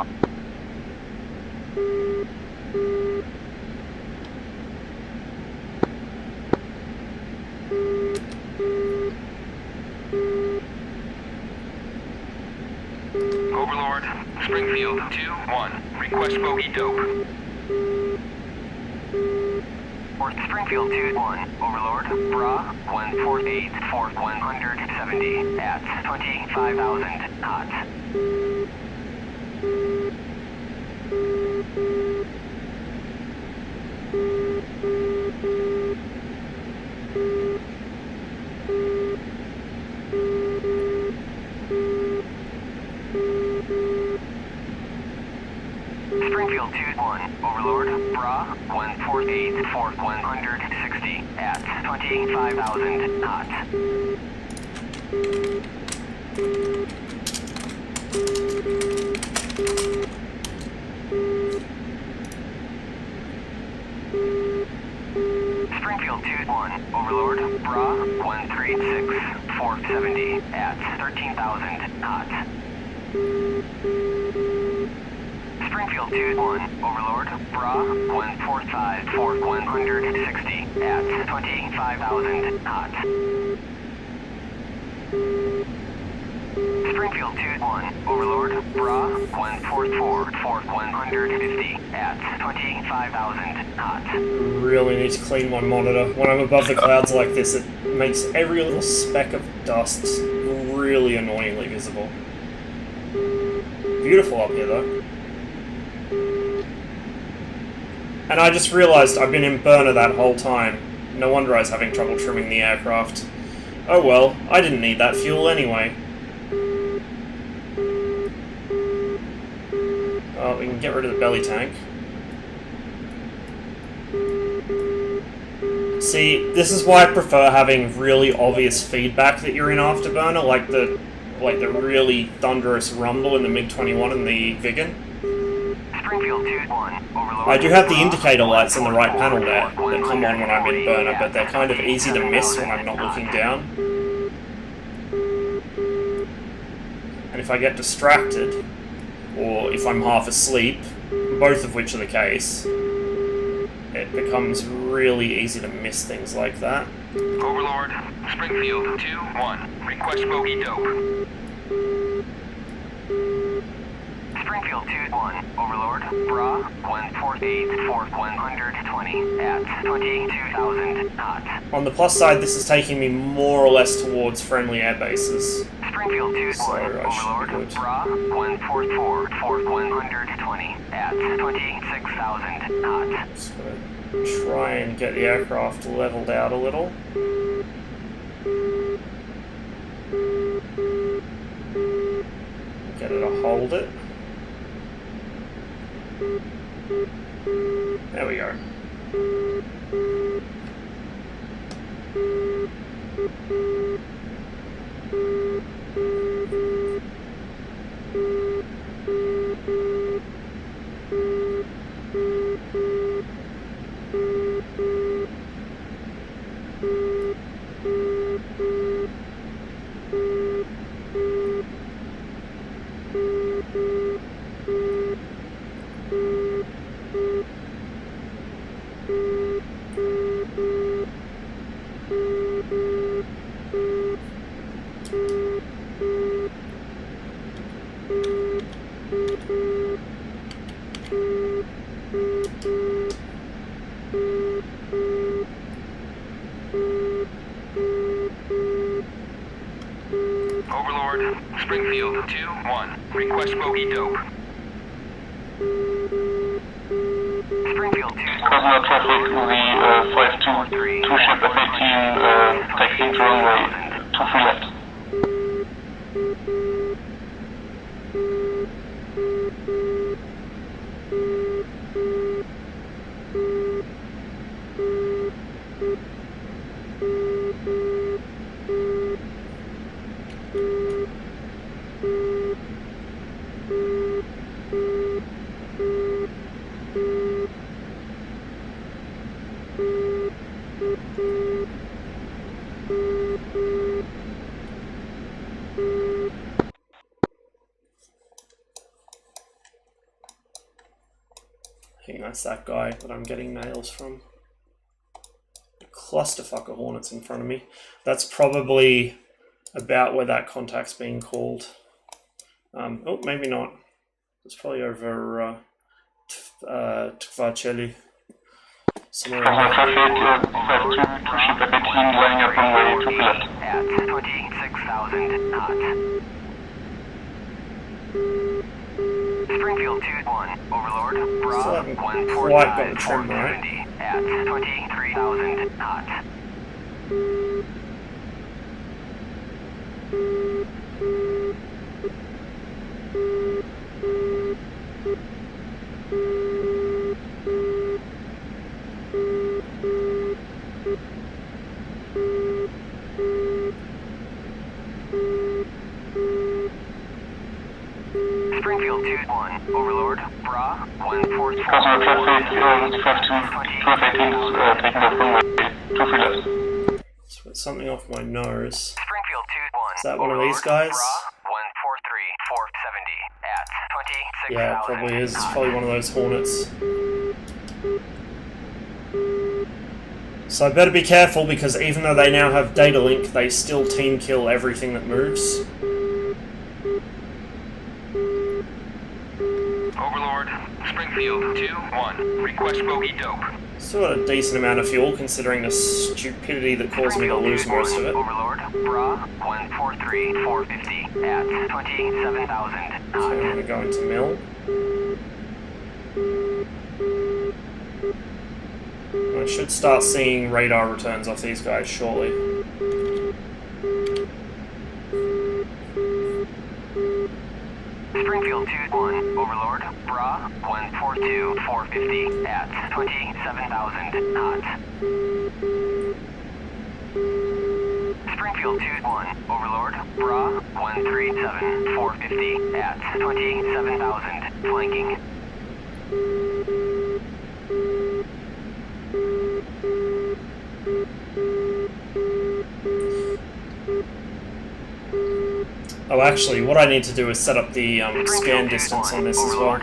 Overlord, Springfield 2-1, request bogey dope. Springfield 2-1, Overlord, Bra 148 for 170 at 25,000 knots. Springfield 2-1, Overlord, Bra, 148 for 160 at 25,000 knots. Springfield 2-1, Overlord, Bra, 136 for 70 at 13,000 knots. Springfield 2-1, Overlord, Bra, 145 for 160 at 25,000 knots. Springfield 2-1, Overlord, Bra, 144 for 150 at 25,000 knots. Really need to clean my monitor. When I'm above the clouds like this, it makes every little speck of dust really annoyingly visible. Beautiful up here though. And I just realised I've been in burner that whole time. No wonder I was having trouble trimming the aircraft. Oh well, I didn't need that fuel anyway. Oh, we can get rid of the belly tank. See, this is why I prefer having really obvious feedback that you're in afterburner, like the really thunderous rumble in the MiG-21 and the Viggen. Springfield 2-1, Overlord. I do have the indicator lights in the right panel there that come on when I'm in burner, but they're kind of easy to miss when I'm not looking down. And if I get distracted, or if I'm half asleep, both of which are the case, it becomes really easy to miss things like that. Overlord, Springfield 2-1, request bogey dope. Springfield 2-1, Overlord, Bra, 148 for 120 at 22,000 knots. On the plus side, this is taking me more or less towards friendly air bases. Springfield 2-1, Overlord, Bra, 144 for 120 at 26,000 knots. Just gonna try and get the aircraft leveled out a little. Get it to hold it. There we go. Overlord, Springfield 2-1, request bogey dope. Springfield 2-1. Cosmo traffic, the 522 ship F-18 taxiing to runway 23 left. I think that's that guy that I'm getting nails from. A clusterfuck of hornets in front of me. That's probably about where that contact's being called. Oh, maybe not. It's probably over Tvarcheli. Somewhere Cosmo around traffic, 522 ship F-18 lining up runway 23 left. At 26,000 knots. Springfield 2-1, Overlord, Bra, Still haven't quite got the 145 trim for right. 70 at 23,000 knots. Springfield 2-1, Overlord, Bra, 144. Customer traffic, 2F18's taking off runway 23 left. Let's put something off my nose. Springfield 2-1. Is that one of these guys? Bra, 143, 470 at 26,000. Yeah, it probably is. It's probably one of those Hornets. So I better be careful because even though they now have data link, they still team kill everything that moves. Overlord, Springfield 2-1. Request bogey dope. Still got a decent amount of fuel considering the stupidity that caused me to lose most of it. Overlord, Bra, 143, 450 at 27,000. So I'm going to go into mill. I should start seeing radar returns off these guys shortly. Springfield 2-1, Overlord, Bra, 142, 450 at 27,000 knots. Springfield 2-1, Overlord, Bra, 137, 450 at 27,000, flanking. Oh, actually, what I need to do is set up the scan distance on this as well.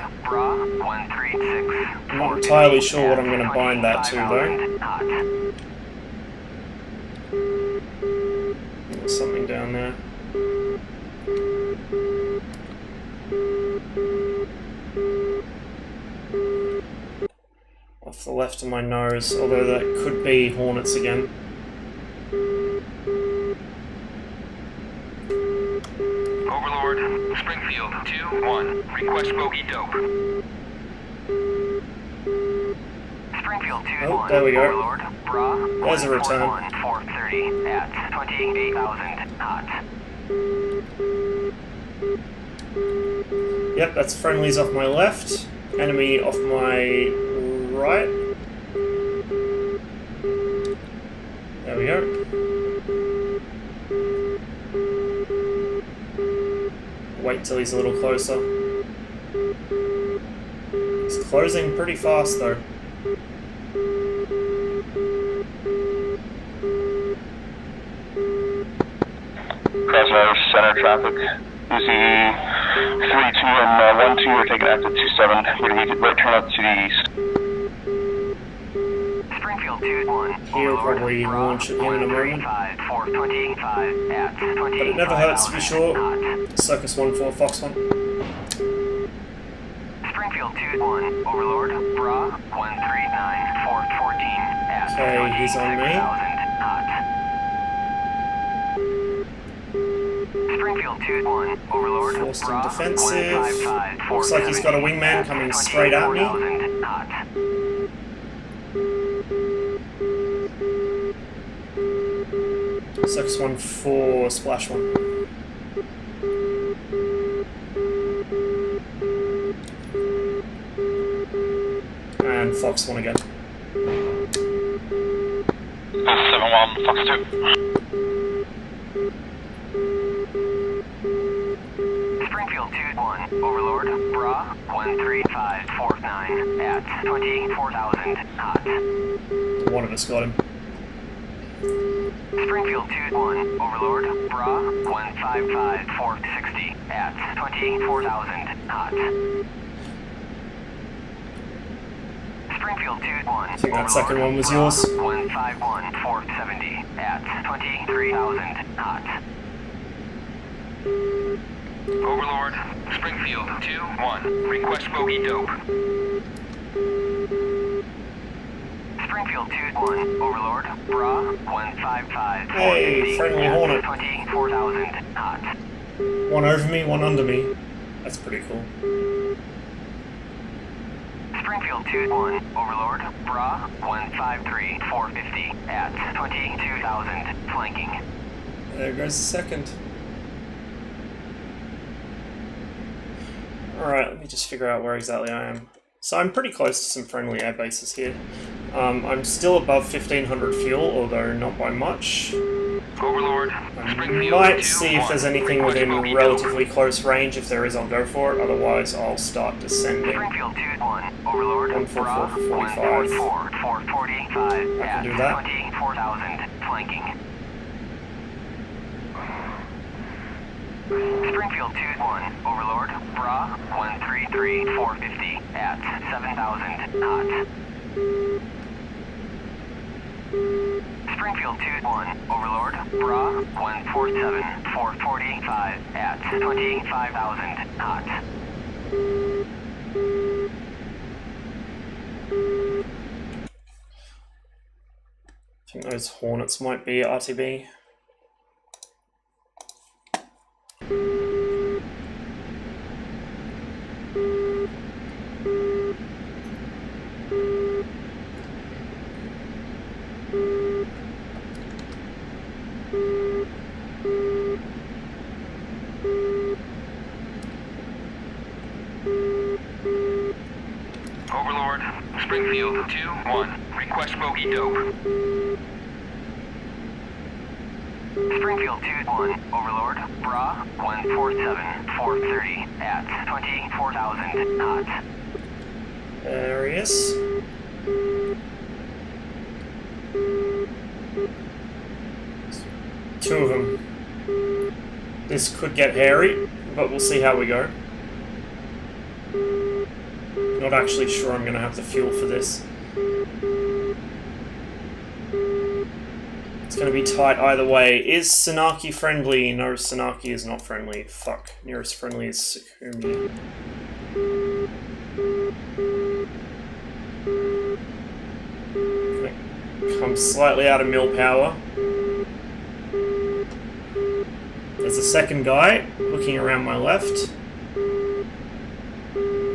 I'm not entirely sure what I'm going to bind that to, though. There's something down there. Off the left of my nose, although that could be Hornets again. Overlord, Springfield 2-1, request bogey dope. Springfield 2-1, oh, there we go. Overlord, Bra, there's a return. 430 at 28,000 knots. Yep, that's friendlies off my left, enemy off my right. There we go. Wait till he's a little closer. He's closing pretty fast though. Crossfire center traffic. Uzi 32 and 12 are taking after 27. We're going to right turn up to the east. Springfield 2-1. He'll probably launch it in a moment. But it never hurts to be short. Circus 1-4, Fox 1. Springfield 2-1, Overlord, Bra, 139, 414 at Okay, he's on me. 26,000 knots. Springfield 2-1, Overlord, Forced Bra, and defensive. 155, Looks like he's got a wingman coming straight at me. 24,000 knots. Circus 1-4, Splash 1. And Fox 1 again. 7-1, Fox 2. Springfield 2-1, Overlord, Bra, 13549 at 24,000 knots. One of us got him. Springfield 2-1, Overlord, Bra, 155 460 at 24,000 knots. Springfield 2-1, I think that second one was yours. 151 470 at 23,000 knots. Overlord, Springfield 2-1, request bogey dope. Springfield 2-1, Overlord, Bra, 155 Hey, friendly Hornet. 24,000 knots. One over me, one under me. That's pretty cool. Springfield 2-1, Overlord, Bra, 153 450 at 22,000, flanking. There goes the second. Alright, let me just figure out where exactly I am. So I'm pretty close to some friendly air bases here. I'm still above 1500 fuel, although not by much. Overlord. I might see if there's anything within relatively close range. If there is, I'll go for it. Otherwise, I'll start descending. Springfield 2-1. Overlord. 144 for 45. 445 I can do that. 24,000 flanking. Springfield 2-1. Overlord. Bra 133 450 at 7,000 knots. Springfield 2-1, Overlord, Bra 147 445 at 25,000 knots. I think those Hornets might be RTB. Overlord, Springfield 2-1, request bogey dope. Springfield 2-1, Overlord, Bra 147 430 at 24,000 knots. There he is. Two of them. This could get hairy, but we'll see how we go. Not actually sure I'm going to have the fuel for this. It's going to be tight either way. Is Sanaki friendly? No, Sanaki is not friendly. Fuck. Nearest friendly is Sukumi. Come slightly out of mill power. There's a second guy looking around my left.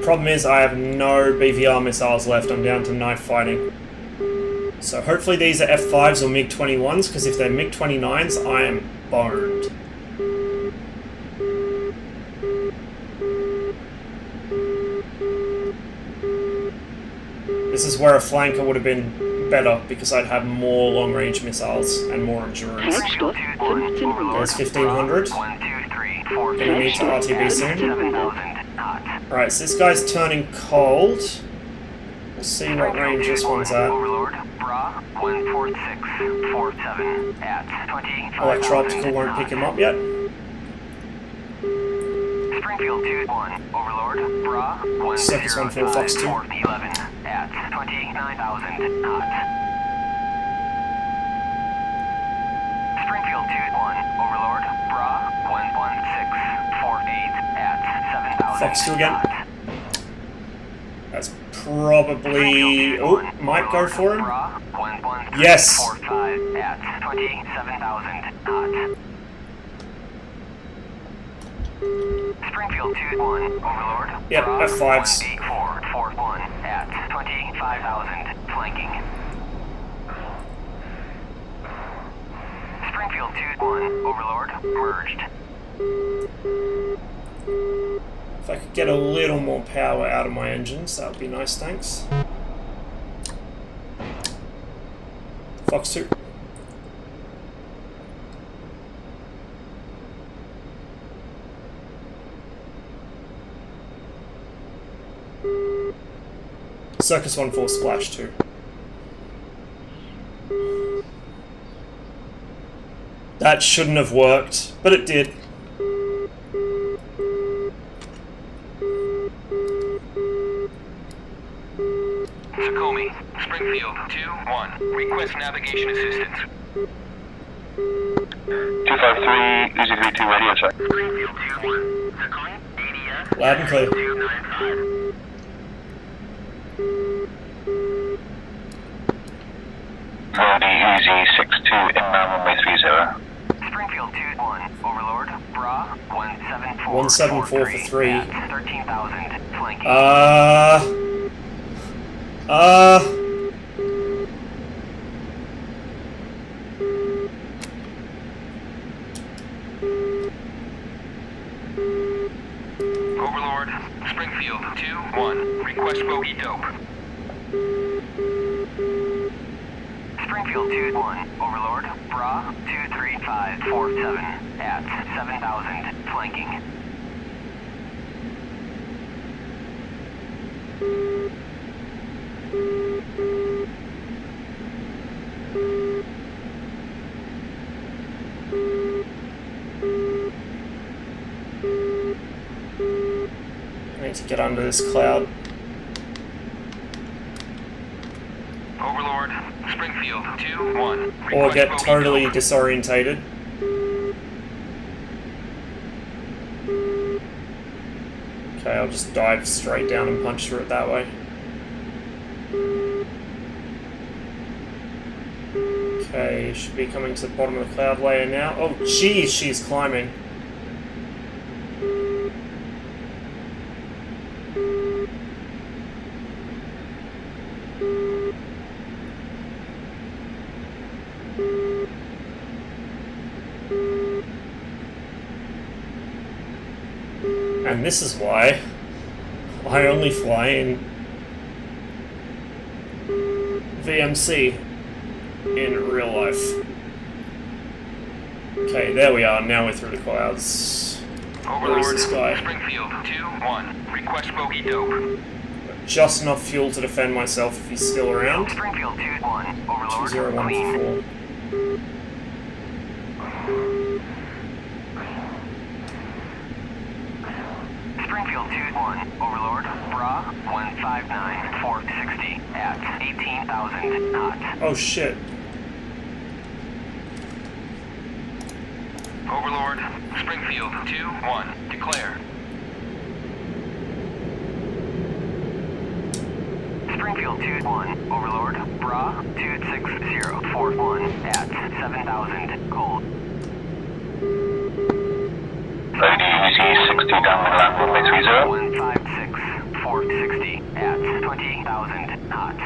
Problem is I have no BVR missiles left. I'm down to knife fighting. So hopefully these are F5s or MiG-21s, because if they're MiG-29s, I am boned. This is where a flanker would have been better, because I'd have more long-range missiles and more endurance. There's 1500. Gonna need to RTB soon. Alright, so this guy's turning cold. We'll see what range this one's at. Electro-optical won't pick him up yet. Springfield 2-1, Overlord, Bra 1 Circus 1 Fox 2. 11 at 29,000 knots. Springfield 2-1, Overlord, Bra 11648 at 7,000 Fox 2 again. That's probably... Oh, might go for him. Yes! At 27,000 knots. Springfield 2-1, Overlord. Yep, F5s. 8441 at 25,000 flanking. Springfield 2-1, Overlord, merged. If I could get a little more power out of my engines, that would be nice, thanks. Fox 2. Circus 1-4 Splash 2. That shouldn't have worked, but it did. Sukumi, Springfield 2-1, request navigation assistance. 253, Uzi 32, radio check. Springfield 2-1, Sukumi, ADS. Loud and clear. 295. Brody, Uzi 62, inbound runway 30. Springfield 2-1, Overlord, Bra 174. 174 for 3. At 13,000 flanking. Overlord, Springfield 2-1, request bogey dope. Springfield 2-1, Overlord, Bra 233 1547 at 7000, flanking. I need to get under this cloud. Overlord, Springfield, 2-1. Or get totally disorientated. Okay, I'll just dive straight down and punch through it that way. Okay, should be coming to the bottom of the cloud layer now. Oh, jeez, she's climbing. And this is why I only fly in VMC in real life. Okay, there we are. Now we're through the clouds. Where is this guy? Springfield, 2-1. Request bogey dope. Just enough fuel to defend myself if he's still around. Springfield, 2-1. Overlord, 2014. Springfield 2-1, Overlord, Bra 159, 460 at 18,000 knots. Oh shit. Overlord, Springfield 2-1, declare. Springfield 2-1, Overlord, Bra 26041 at 7,000 gold. UC 60 down land runway 30. 156, 460 at 20,000 knots.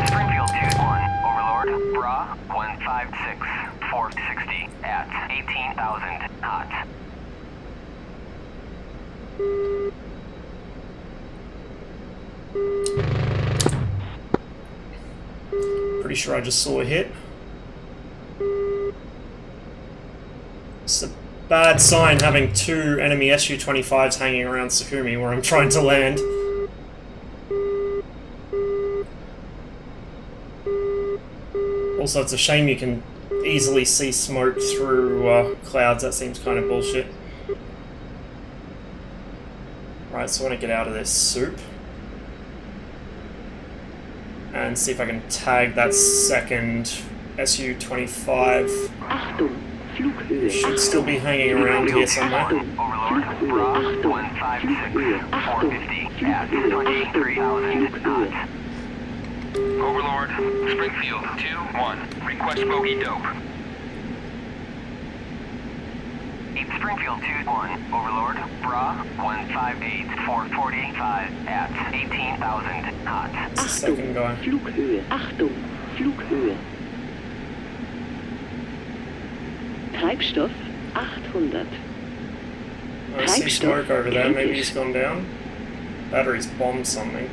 Springfield 2-1, Overlord, Bra 156, 460 at 18,000 knots. Pretty sure I just saw a hit. It's a bad sign having two enemy Su-25s hanging around Sukumi where I'm trying to land. Also, it's a shame you can easily see smoke through clouds. That seems kind of bullshit. Right, so I want to get out of this soup and see if I can tag that second Su-25. Should still be hanging around here somewhere. Overlord, Bra 156, 450 at 23,000 knots. Overlord, Springfield 2-1, request bogey dope. Springfield 2-1, Overlord, Bra 158, 445 at 18,000 knots. That's the second guy. Flughöhe, Achtung, Flughöhe. Treibstoff 800. I see smoke over there, maybe he's gone down. Battery's bombed something.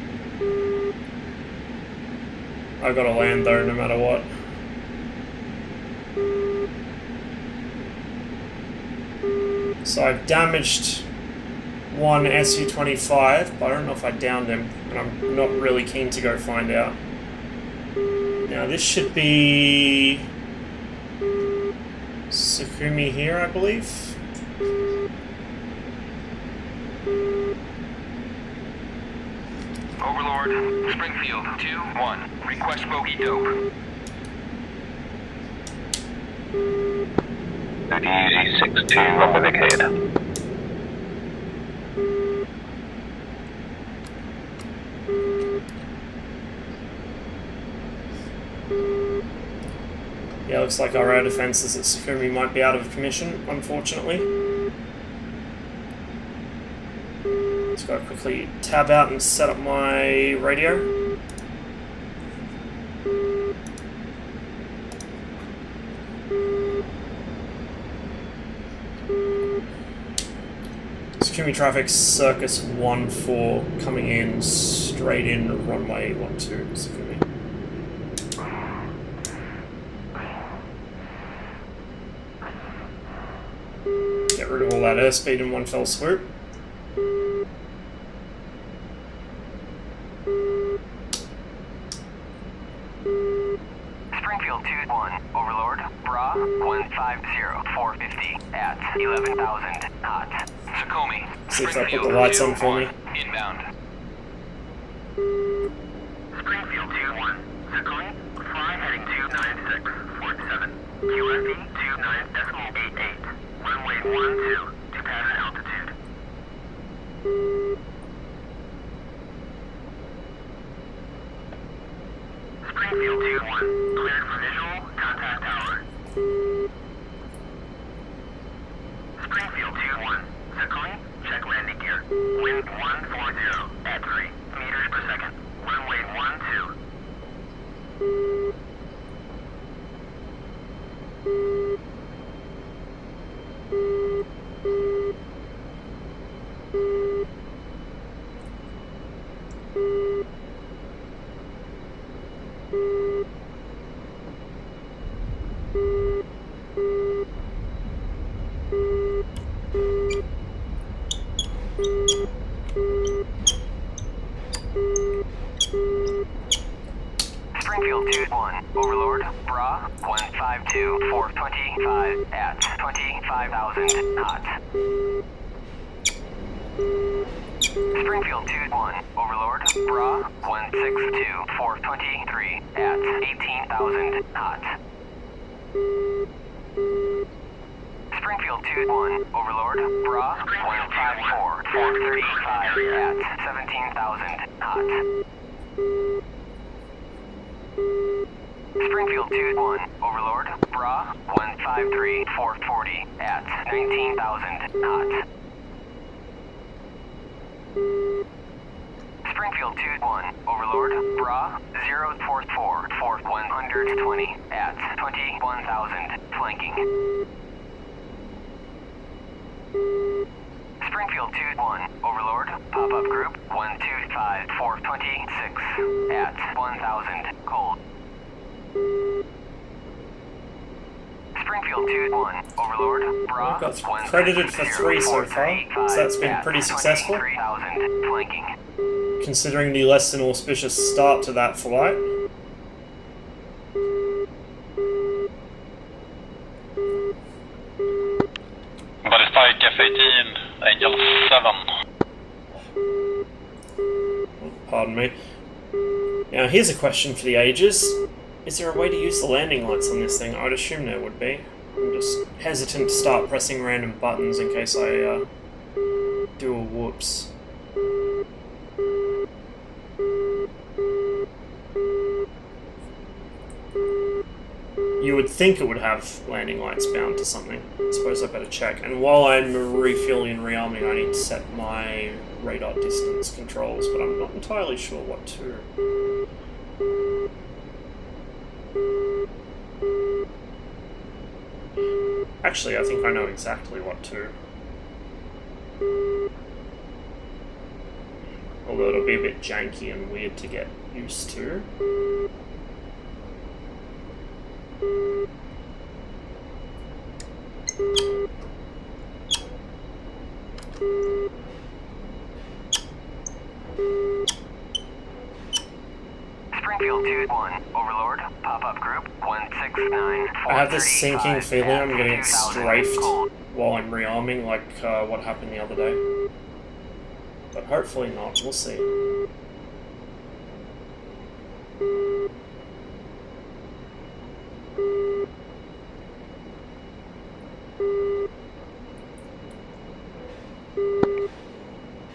I gotta land though, no matter what. So I've damaged one Su-25, but I don't know if I downed him, and I'm not really keen to go find out. Now this should be Sukumi here, I believe. Overlord, Springfield 2-1, request bogey dope. UC 62 runway vacated. Yeah, looks like our air defenses at Sukumi might be out of commission, unfortunately. Just gotta quickly tab out and set up my radio. Sukumi traffic Circus 1-4 coming in straight in runway 12 Sukumi. get rid of all that airspeed in one fell swoop. Springfield 2-1, Overlord, Bra 150, 450 at 11,000 knots. Sukomi. See if they'll put the lights on for me. Inbound. Springfield 2-1, Sukomi, fly heading 296.47, QFE 29.88, runway 12 to pattern altitude. Springfield 2-1, cleared for visual, contact tower. Springfield 2-1, Sukomi, check landing gear. Wind 140 at 3 meters per second. Runway 12. Springfield 2-1, Overlord, Bra 152, 425 at 25,000 knots. Springfield 2-1, Overlord, Bra 162, 423 at 18,000 knots. Springfield 2-1, Overlord, Bra 154, 435 at 17,000 knots. Springfield 2-1, Overlord, Bra 153, 440 at 19,000 knots. Springfield 2-1, Overlord, Bra 044, 120 at 21,000 flanking. Springfield 2-1, Overlord, pop-up group 125, 426 at 1,000 cold. Springfield 2-1, Overlord, Bra I've got credited for 3 so far, so that's been pretty successful, flanking. considering the less than auspicious start to that flight. Body Spike F-18, Angel 7. Pardon me. Now here's a question for the ages. Is there a way to use the landing lights on this thing? I'd assume there would be. I'm just hesitant to start pressing random buttons in case I do a whoops. You would think it would have landing lights bound to something. I suppose I better check. And while I'm refueling and rearming, I need to set my radar distance controls, but I'm not entirely sure what to. Actually, I think I know exactly what to. Although it'll be a bit janky and weird to get used to. Springfield 2-1, Overlord, pop-up group 169. I have this sinking feeling I'm going to get strafed while I'm rearming, like what happened the other day. But hopefully not, we'll see.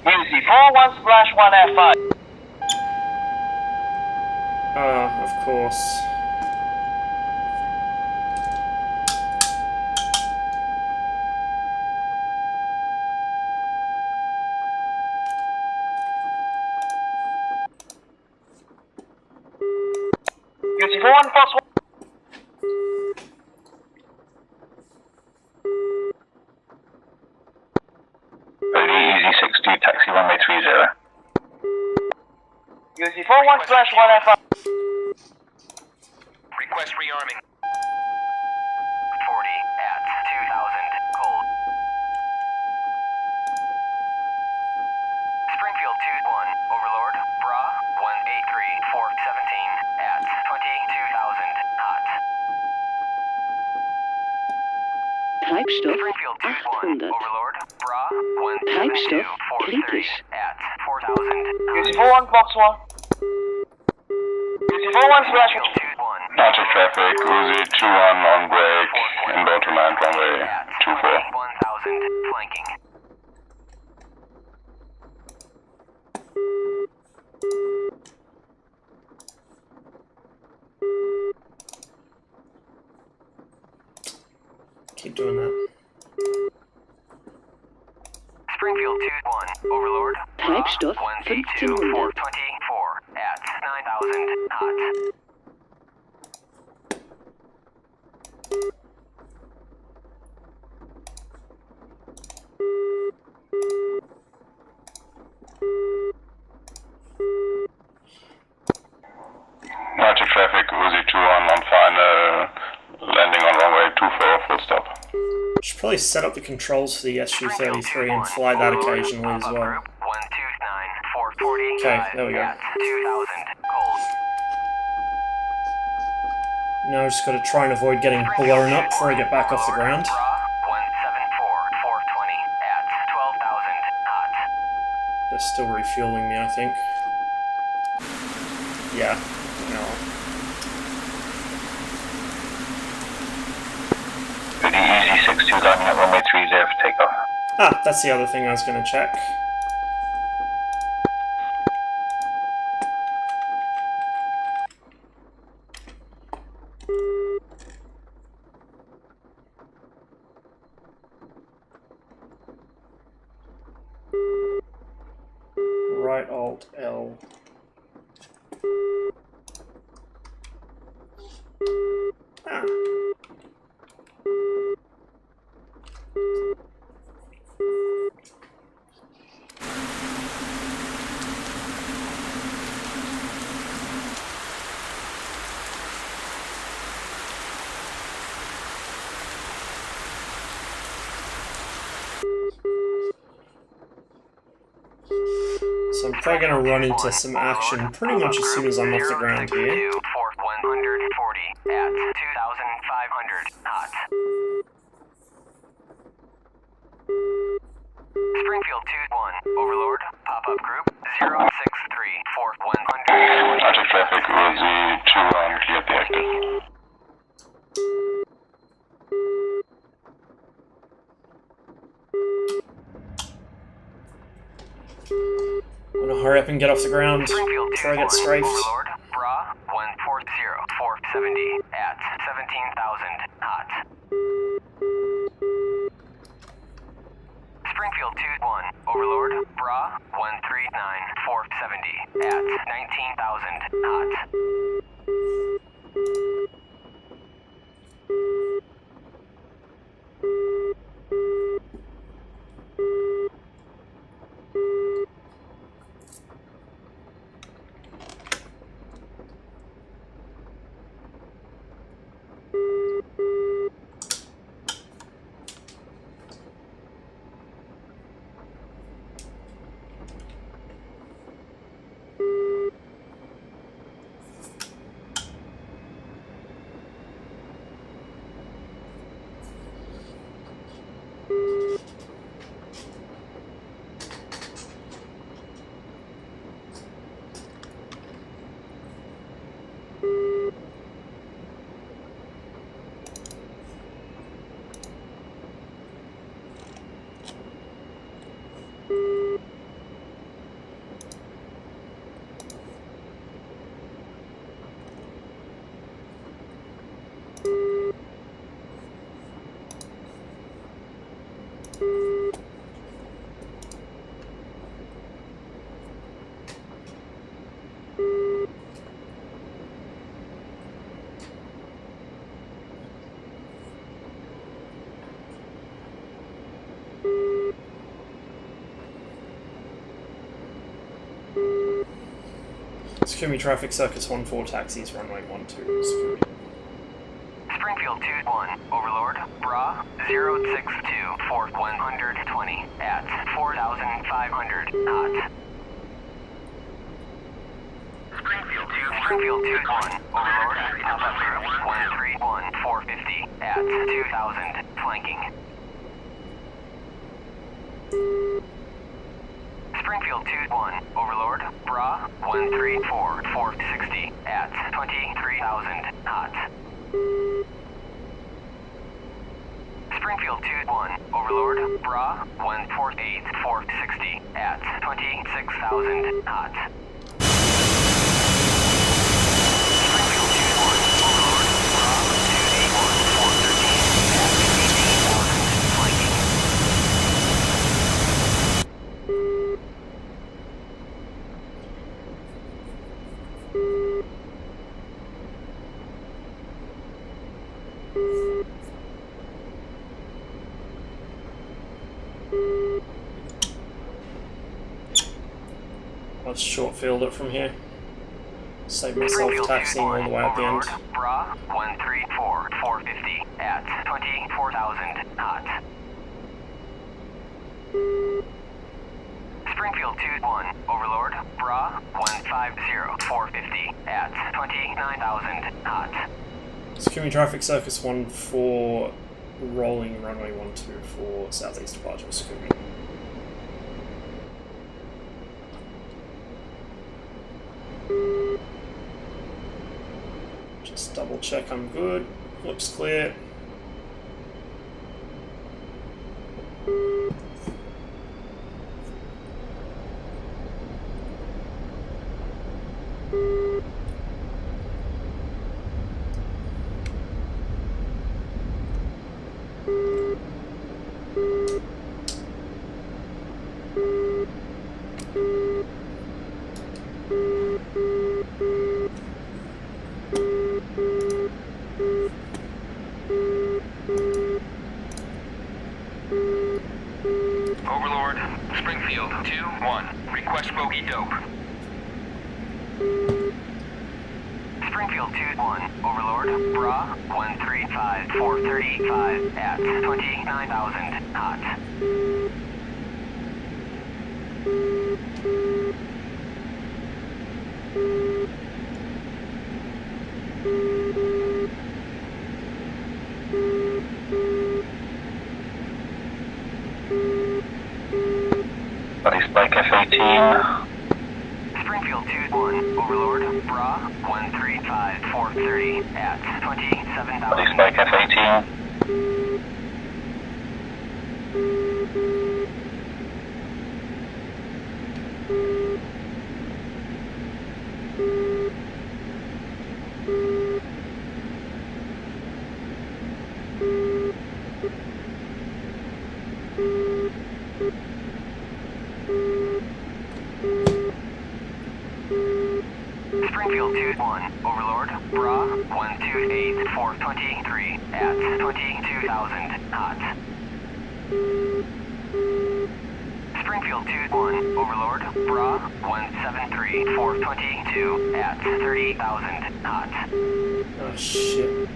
Easy 41/1F5. Of course. Easy 41/1. Easy 62, taxi runway 30. Easy 41/1F5. Request rearming. 40 at 2,000 cold. Treibstoff Springfield 2-1, 800. Overlord, Bra, 172, Treibstoff 430 kritisch. at 4,000. UC41, box 1. UC41, slash. Springfield 2-1, Arctic traffic, Uzi 21 on break, inbound to land runway at 24. 21,000, flanking. Keep doing that. Springfield 2-1, Overlord, Bra, Treibstoff 132, 1500. 424 at 9,000, hot. Arctic traffic, Uzi 21 on final, landing on runway 24, full stop. Should probably set up the controls for the SU-33 and fly that occasionally as well. 129, 440. Okay, there we go. At 2,000, cold. Now I just got to try and avoid getting blown up before I get back off the ground. Bra, 174, 420 at 12,000, hot. They're still refueling me, I think. Yeah. No. Good easy 62 landing at runway 30 for takeoff. Ah, that's the other thing I was going to check. Right Alt L. Ah. So I'm probably going to run into some action pretty much as soon as I'm off the ground here. 140 at 2,500, hot. Springfield 2-1, Overlord, pop-up group 063 for 100. Arctic traffic, Uzi 21, cleared the exit. I'm going to hurry up and get off the ground Springfield before I 2-1, get strafed. Overlord, Bra 140 470 at 17,000, hot. Springfield 2-1, Overlord, Bra 139 470 at 19,000, hot. Secure me traffic circus 14 taxis, runway 12. Secure me. Springfield 2-1, Overlord, Bra 062 for 120 at 4,500, hot. Springfield 2-1, Overlord, pop-up group 131 450 at 2000, flanking. Springfield 2-1, Overlord, Bra 134, 460 at 23,000 knots. Springfield 2-1, Overlord, Bra 148, 460 at 26,000 knots. Springfield 2-1, Overlord, Bra 281, 413 at 18,000 flanking. I'll short field it from here. Save myself Springfield taxiing all the way at the end. Overlord, Bra 134, 450 at 24,000 knots. Springfield 2-1, Overlord, Bra 150, 450 at 29,000 knots. Securing traffic circus 1 for rolling runway 12 for southeast departure. Securing. Just double check I'm good. Looks clear. Overlord, Springfield 2-1, request bogey dope. Springfield 2-1, Overlord, Bra 135, 435 at 29,000 knots. Buddy Spike F-18. Springfield 2-1, Overlord, Bra 135, 430 at Buddy 27,000. Spike F-18. Springfield 2-1, Overlord, Bra 128, 423 at 22,000 knots. Springfield 2-1, Overlord, Bra 173, 422 at 30,000 knots. Oh shit.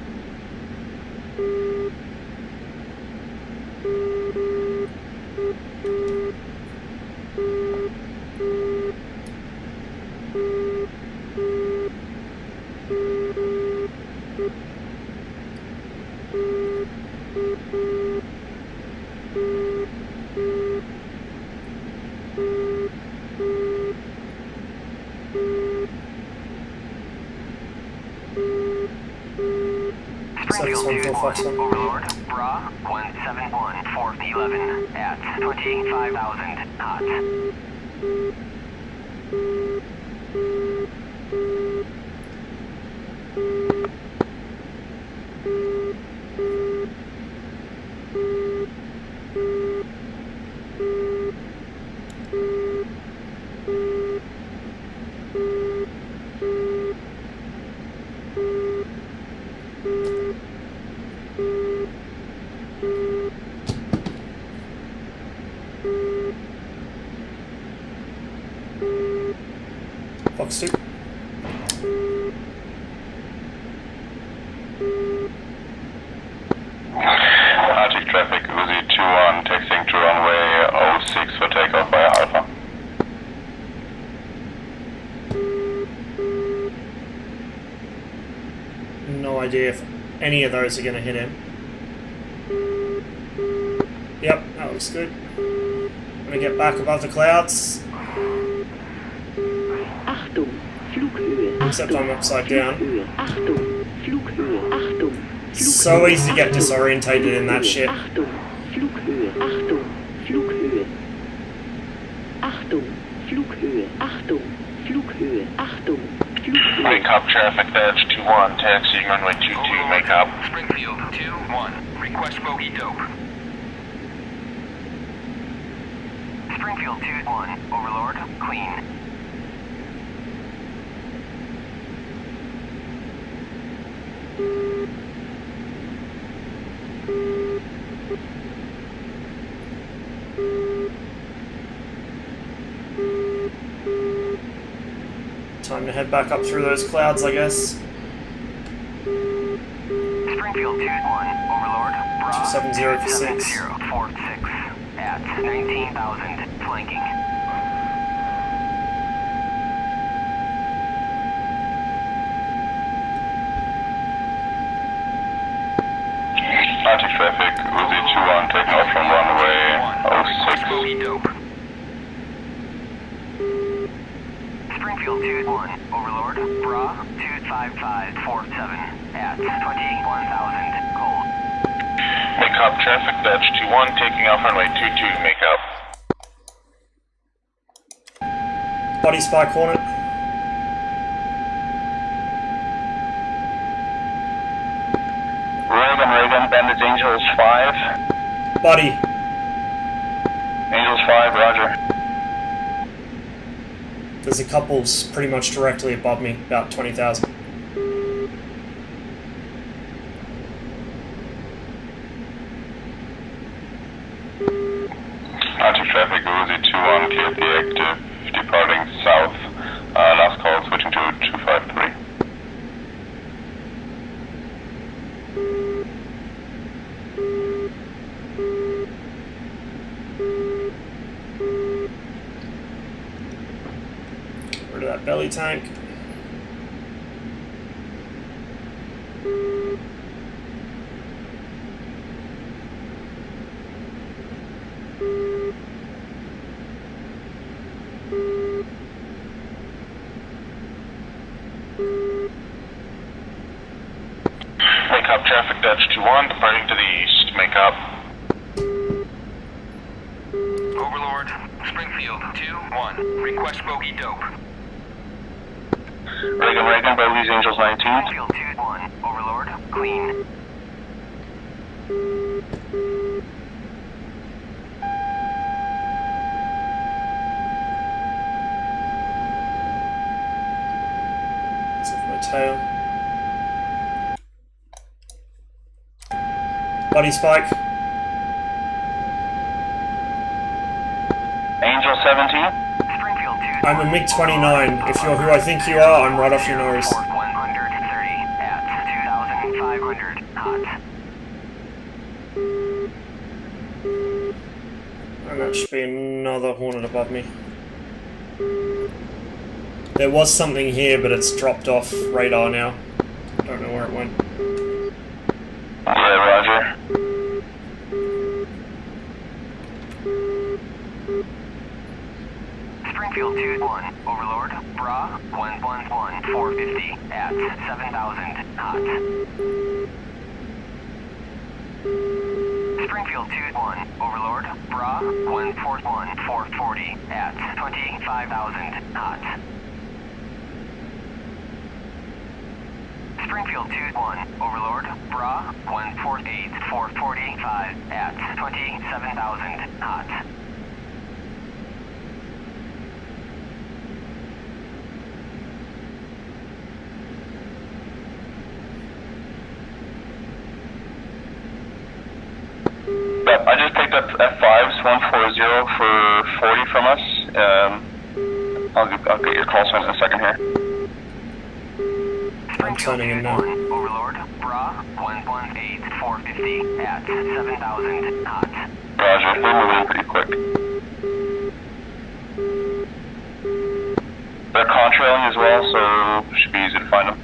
Springfield Circus 1 for Fox 2-1, 1. Overlord, Bra 171, 411 at 25,000 knots. Fox 2. Arctic traffic, Uzi 2-1, taxiing to runway 06 for takeoff via Alpha. No idea if any of those are going to hit him. Yep, that looks good. I'm gonna get back above the clouds. Achtung, Flughöhe. Except I'm upside down. Flughöhe. Achtung, Flughöhe. Achtung. So easy to get disorientated in that shit. Achtung, Flughöhe. Achtung, Flughöhe. Achtung, Flughöhe. Achtung, Flughöhe. Achtung, Flughöhe. Wake up traffic, that's 2-1, taxiing runway 22, make up. Springfield 2-1, request bogey dope. Springfield 2-1, Overlord, clean. Time to head back up through those clouds, I guess. Springfield 2-1, Overlord, Bra 270 for 6. 7046 at 19,000, flanking. Atlantic traffic, Uzi 2-1, taking off from runway 06. Bogey dope. Springfield 2-1, Overlord, Bra 25547 at 21,000, cold. Make up traffic, that's 2-1, taking off runway 22, make up. Body spike Hornet. Reagan, Bandits Angels 5. Body. Angels 5, roger. There's a couple pretty much directly above me, about 20,000. Atlantic traffic, Uzi 2-1, KFD active, departing south. Last call, switching to 253. Rid of that belly tank. Make up traffic, Dutch 2-1, departing to the east. Make up. Overlord, Springfield 2-1, request bogey dope. Reagan, Beverly's Angels 19. Springfield 2-1, Overlord, clean. Except for my tail. Body spike. Angel 17. Springfield 2-1. I'm a MiG-21. If you're who I think you are, I'm right off your nose. 130 at 2,500 hot. And that should be another Hornet above me. There was something here, but it's dropped off radar now. Don't know where it went. Yeah, roger. Springfield 2-1, Overlord, Bra 111-450 at 7,000 hot. Springfield 2-1, Overlord, Bra 141-440 at 25,000 hot. Springfield 2-1, Overlord, Bra 148-445 at 27,000 hot. Yep, I just picked up F5s, 140 for 40 from us. I'll get your call sign in a second here. I'm turning in now. Overlord, Bra 118-450 at 7,000 hot. Roger, they're moving pretty quick. They're contrailing as well, so it should be easy to find them.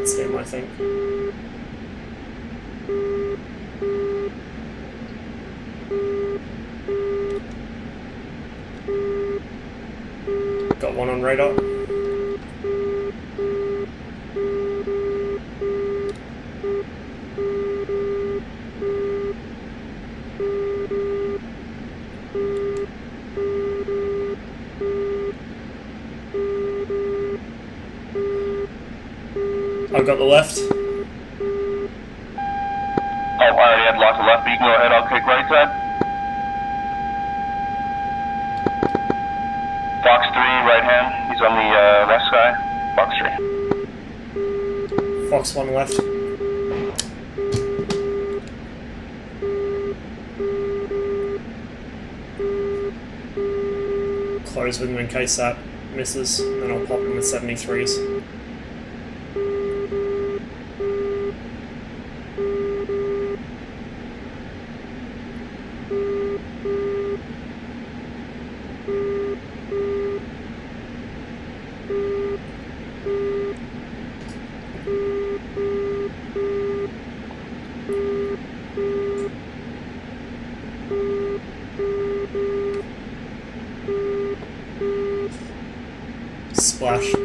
That's him, I think. Got one on radar. I've got the left. Oh, I already had lots of left, but you can go ahead, I'll kick right side. Fox 3, right hand, he's on the left side. Fox 3. Fox 1 left. Close with him in case that misses, and then I'll pop him with 73s. Splash. This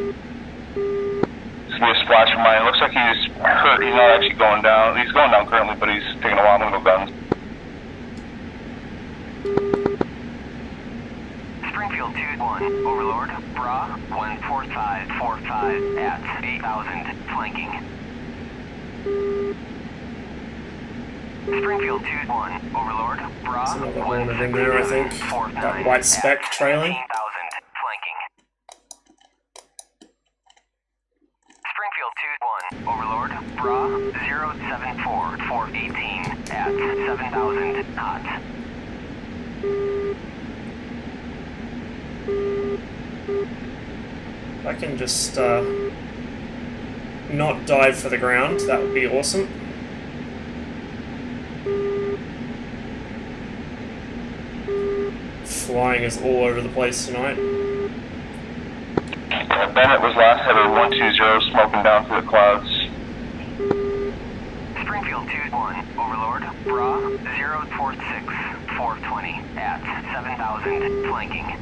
will be a splash of mine. It looks like he's hurt. He's not actually going down. He's going down currently, but he's taking a while. I'm going to go guns. Springfield 2-1, Overlord, Bra, 14545 at 8000, flanking. Springfield 2-1, Overlord, Bra, There's another Hornet in there, I think. That white speck trailing. flanking. Springfield 2-1, Overlord, Bra, 074418 at 7000 knots. If I can just not dive for the ground, that would be awesome. Flying is all over the place tonight. Bennett was last header 120, smoking down through the clouds. Springfield 2-1, Overlord, Bra, 046420 at 7000, flanking.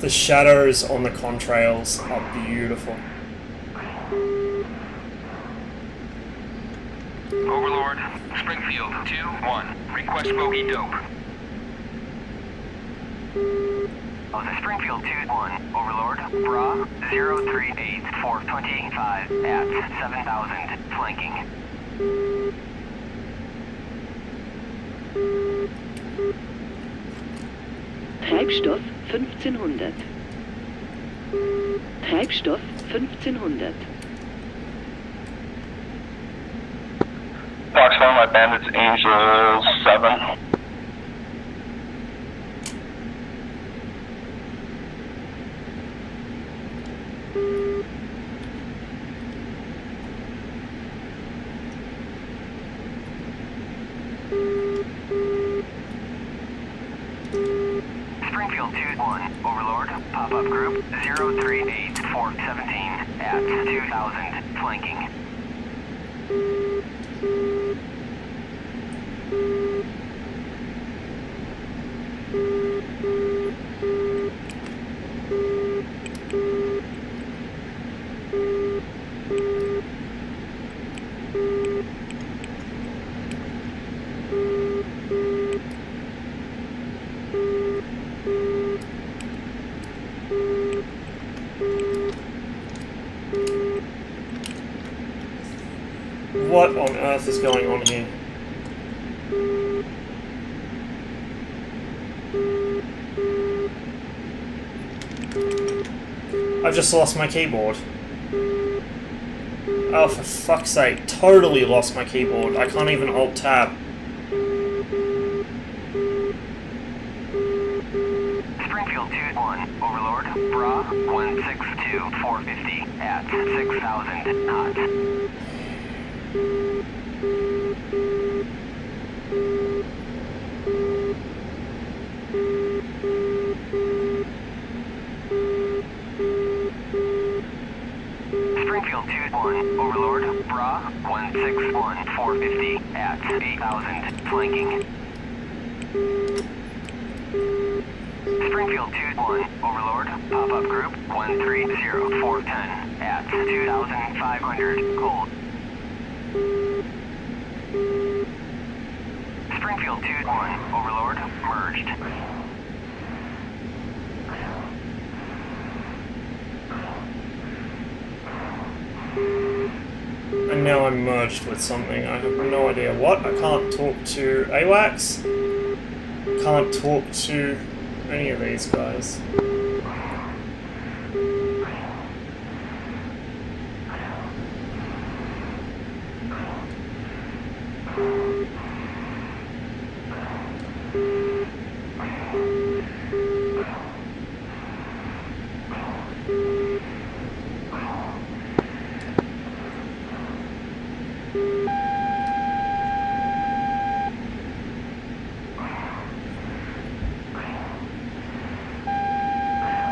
The shadows on the contrails are beautiful. Overlord, Springfield 2-1, request bogey dope. Oh, the Springfield 2-1, Overlord, Bra, 038425 at 7000, flanking. Treibstoff 1500. Treibstoff 1500. Fox 1, my bandits, Angel 7. Springfield 2-1, Overlord, pop-up group, 038417 at 2000, flanking. What on earth is going on here? I've just lost my keyboard. Oh, for fuck's sake. Totally lost my keyboard. I can't even Alt-Tab. Overlord, Bra, 162-450 at 6,000 knots. Springfield 2-1, Overlord, Bra, 161-450 at 8,000, flanking. Springfield 2-1, Overlord, pop-up group 130-410 at 2,500, cold. Springfield 2-1, Overlord, merged. And now I'm merged with something. I have no idea what. I can't talk to AWACS. Can't talk to any of these guys.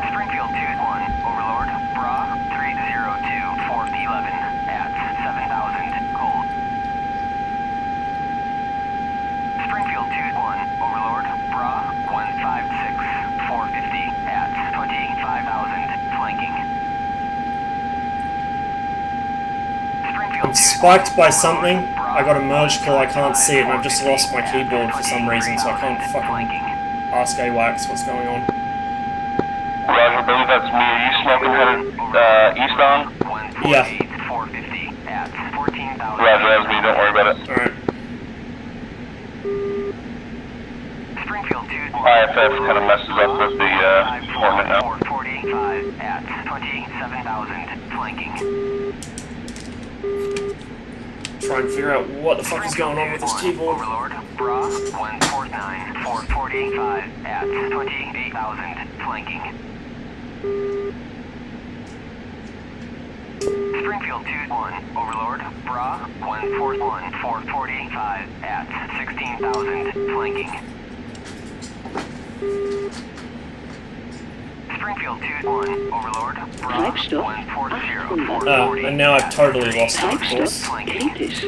Springfield 2-1, Overlord, Bra, 302-411 at 7,000, cold. Springfield 2-1, Overlord, Bra, 156-450 at 25,000, flanking. I'm spiked by something. I got a merge call, I can't see it, and I've just lost my keyboard for some reason, so I can't fucking ask AWACS what's going on. Roger, I believe that's me. Are you smoking headed eastbound? Yeah. 450 at 14,000. Roger, that's me. Don't worry about it. Alright. Springfield 2. IFF kind of messes up with the format now. 445 at 27,000, flanking. Try and figure out what the fuck is going on with this keyboard. Overlord, Bra, 149, 445 at 28,000, flanking. Springfield 2-1, Overlord, Bra, 141, 445 at 16,000, flanking. Springfield 2-1, Overlord, Bra, Treibstoff 140, 800. 440 And now I've totally lost it, of Treibstoff course. kritisch.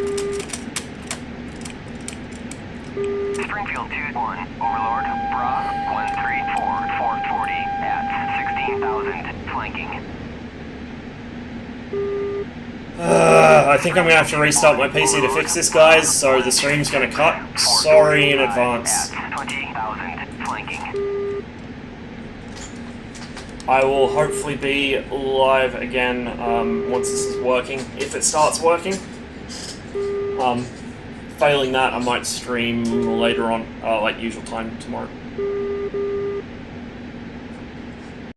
Springfield 2-1, Overlord, Bra, 134, 440 at 16,000, flanking. I think I'm gonna have to restart my PC to fix this, guys, so the stream's gonna cut. Sorry in advance. At 20,000, flanking. I will hopefully be live again once this is working, if it starts working. Failing that, I might stream later on, like usual time tomorrow.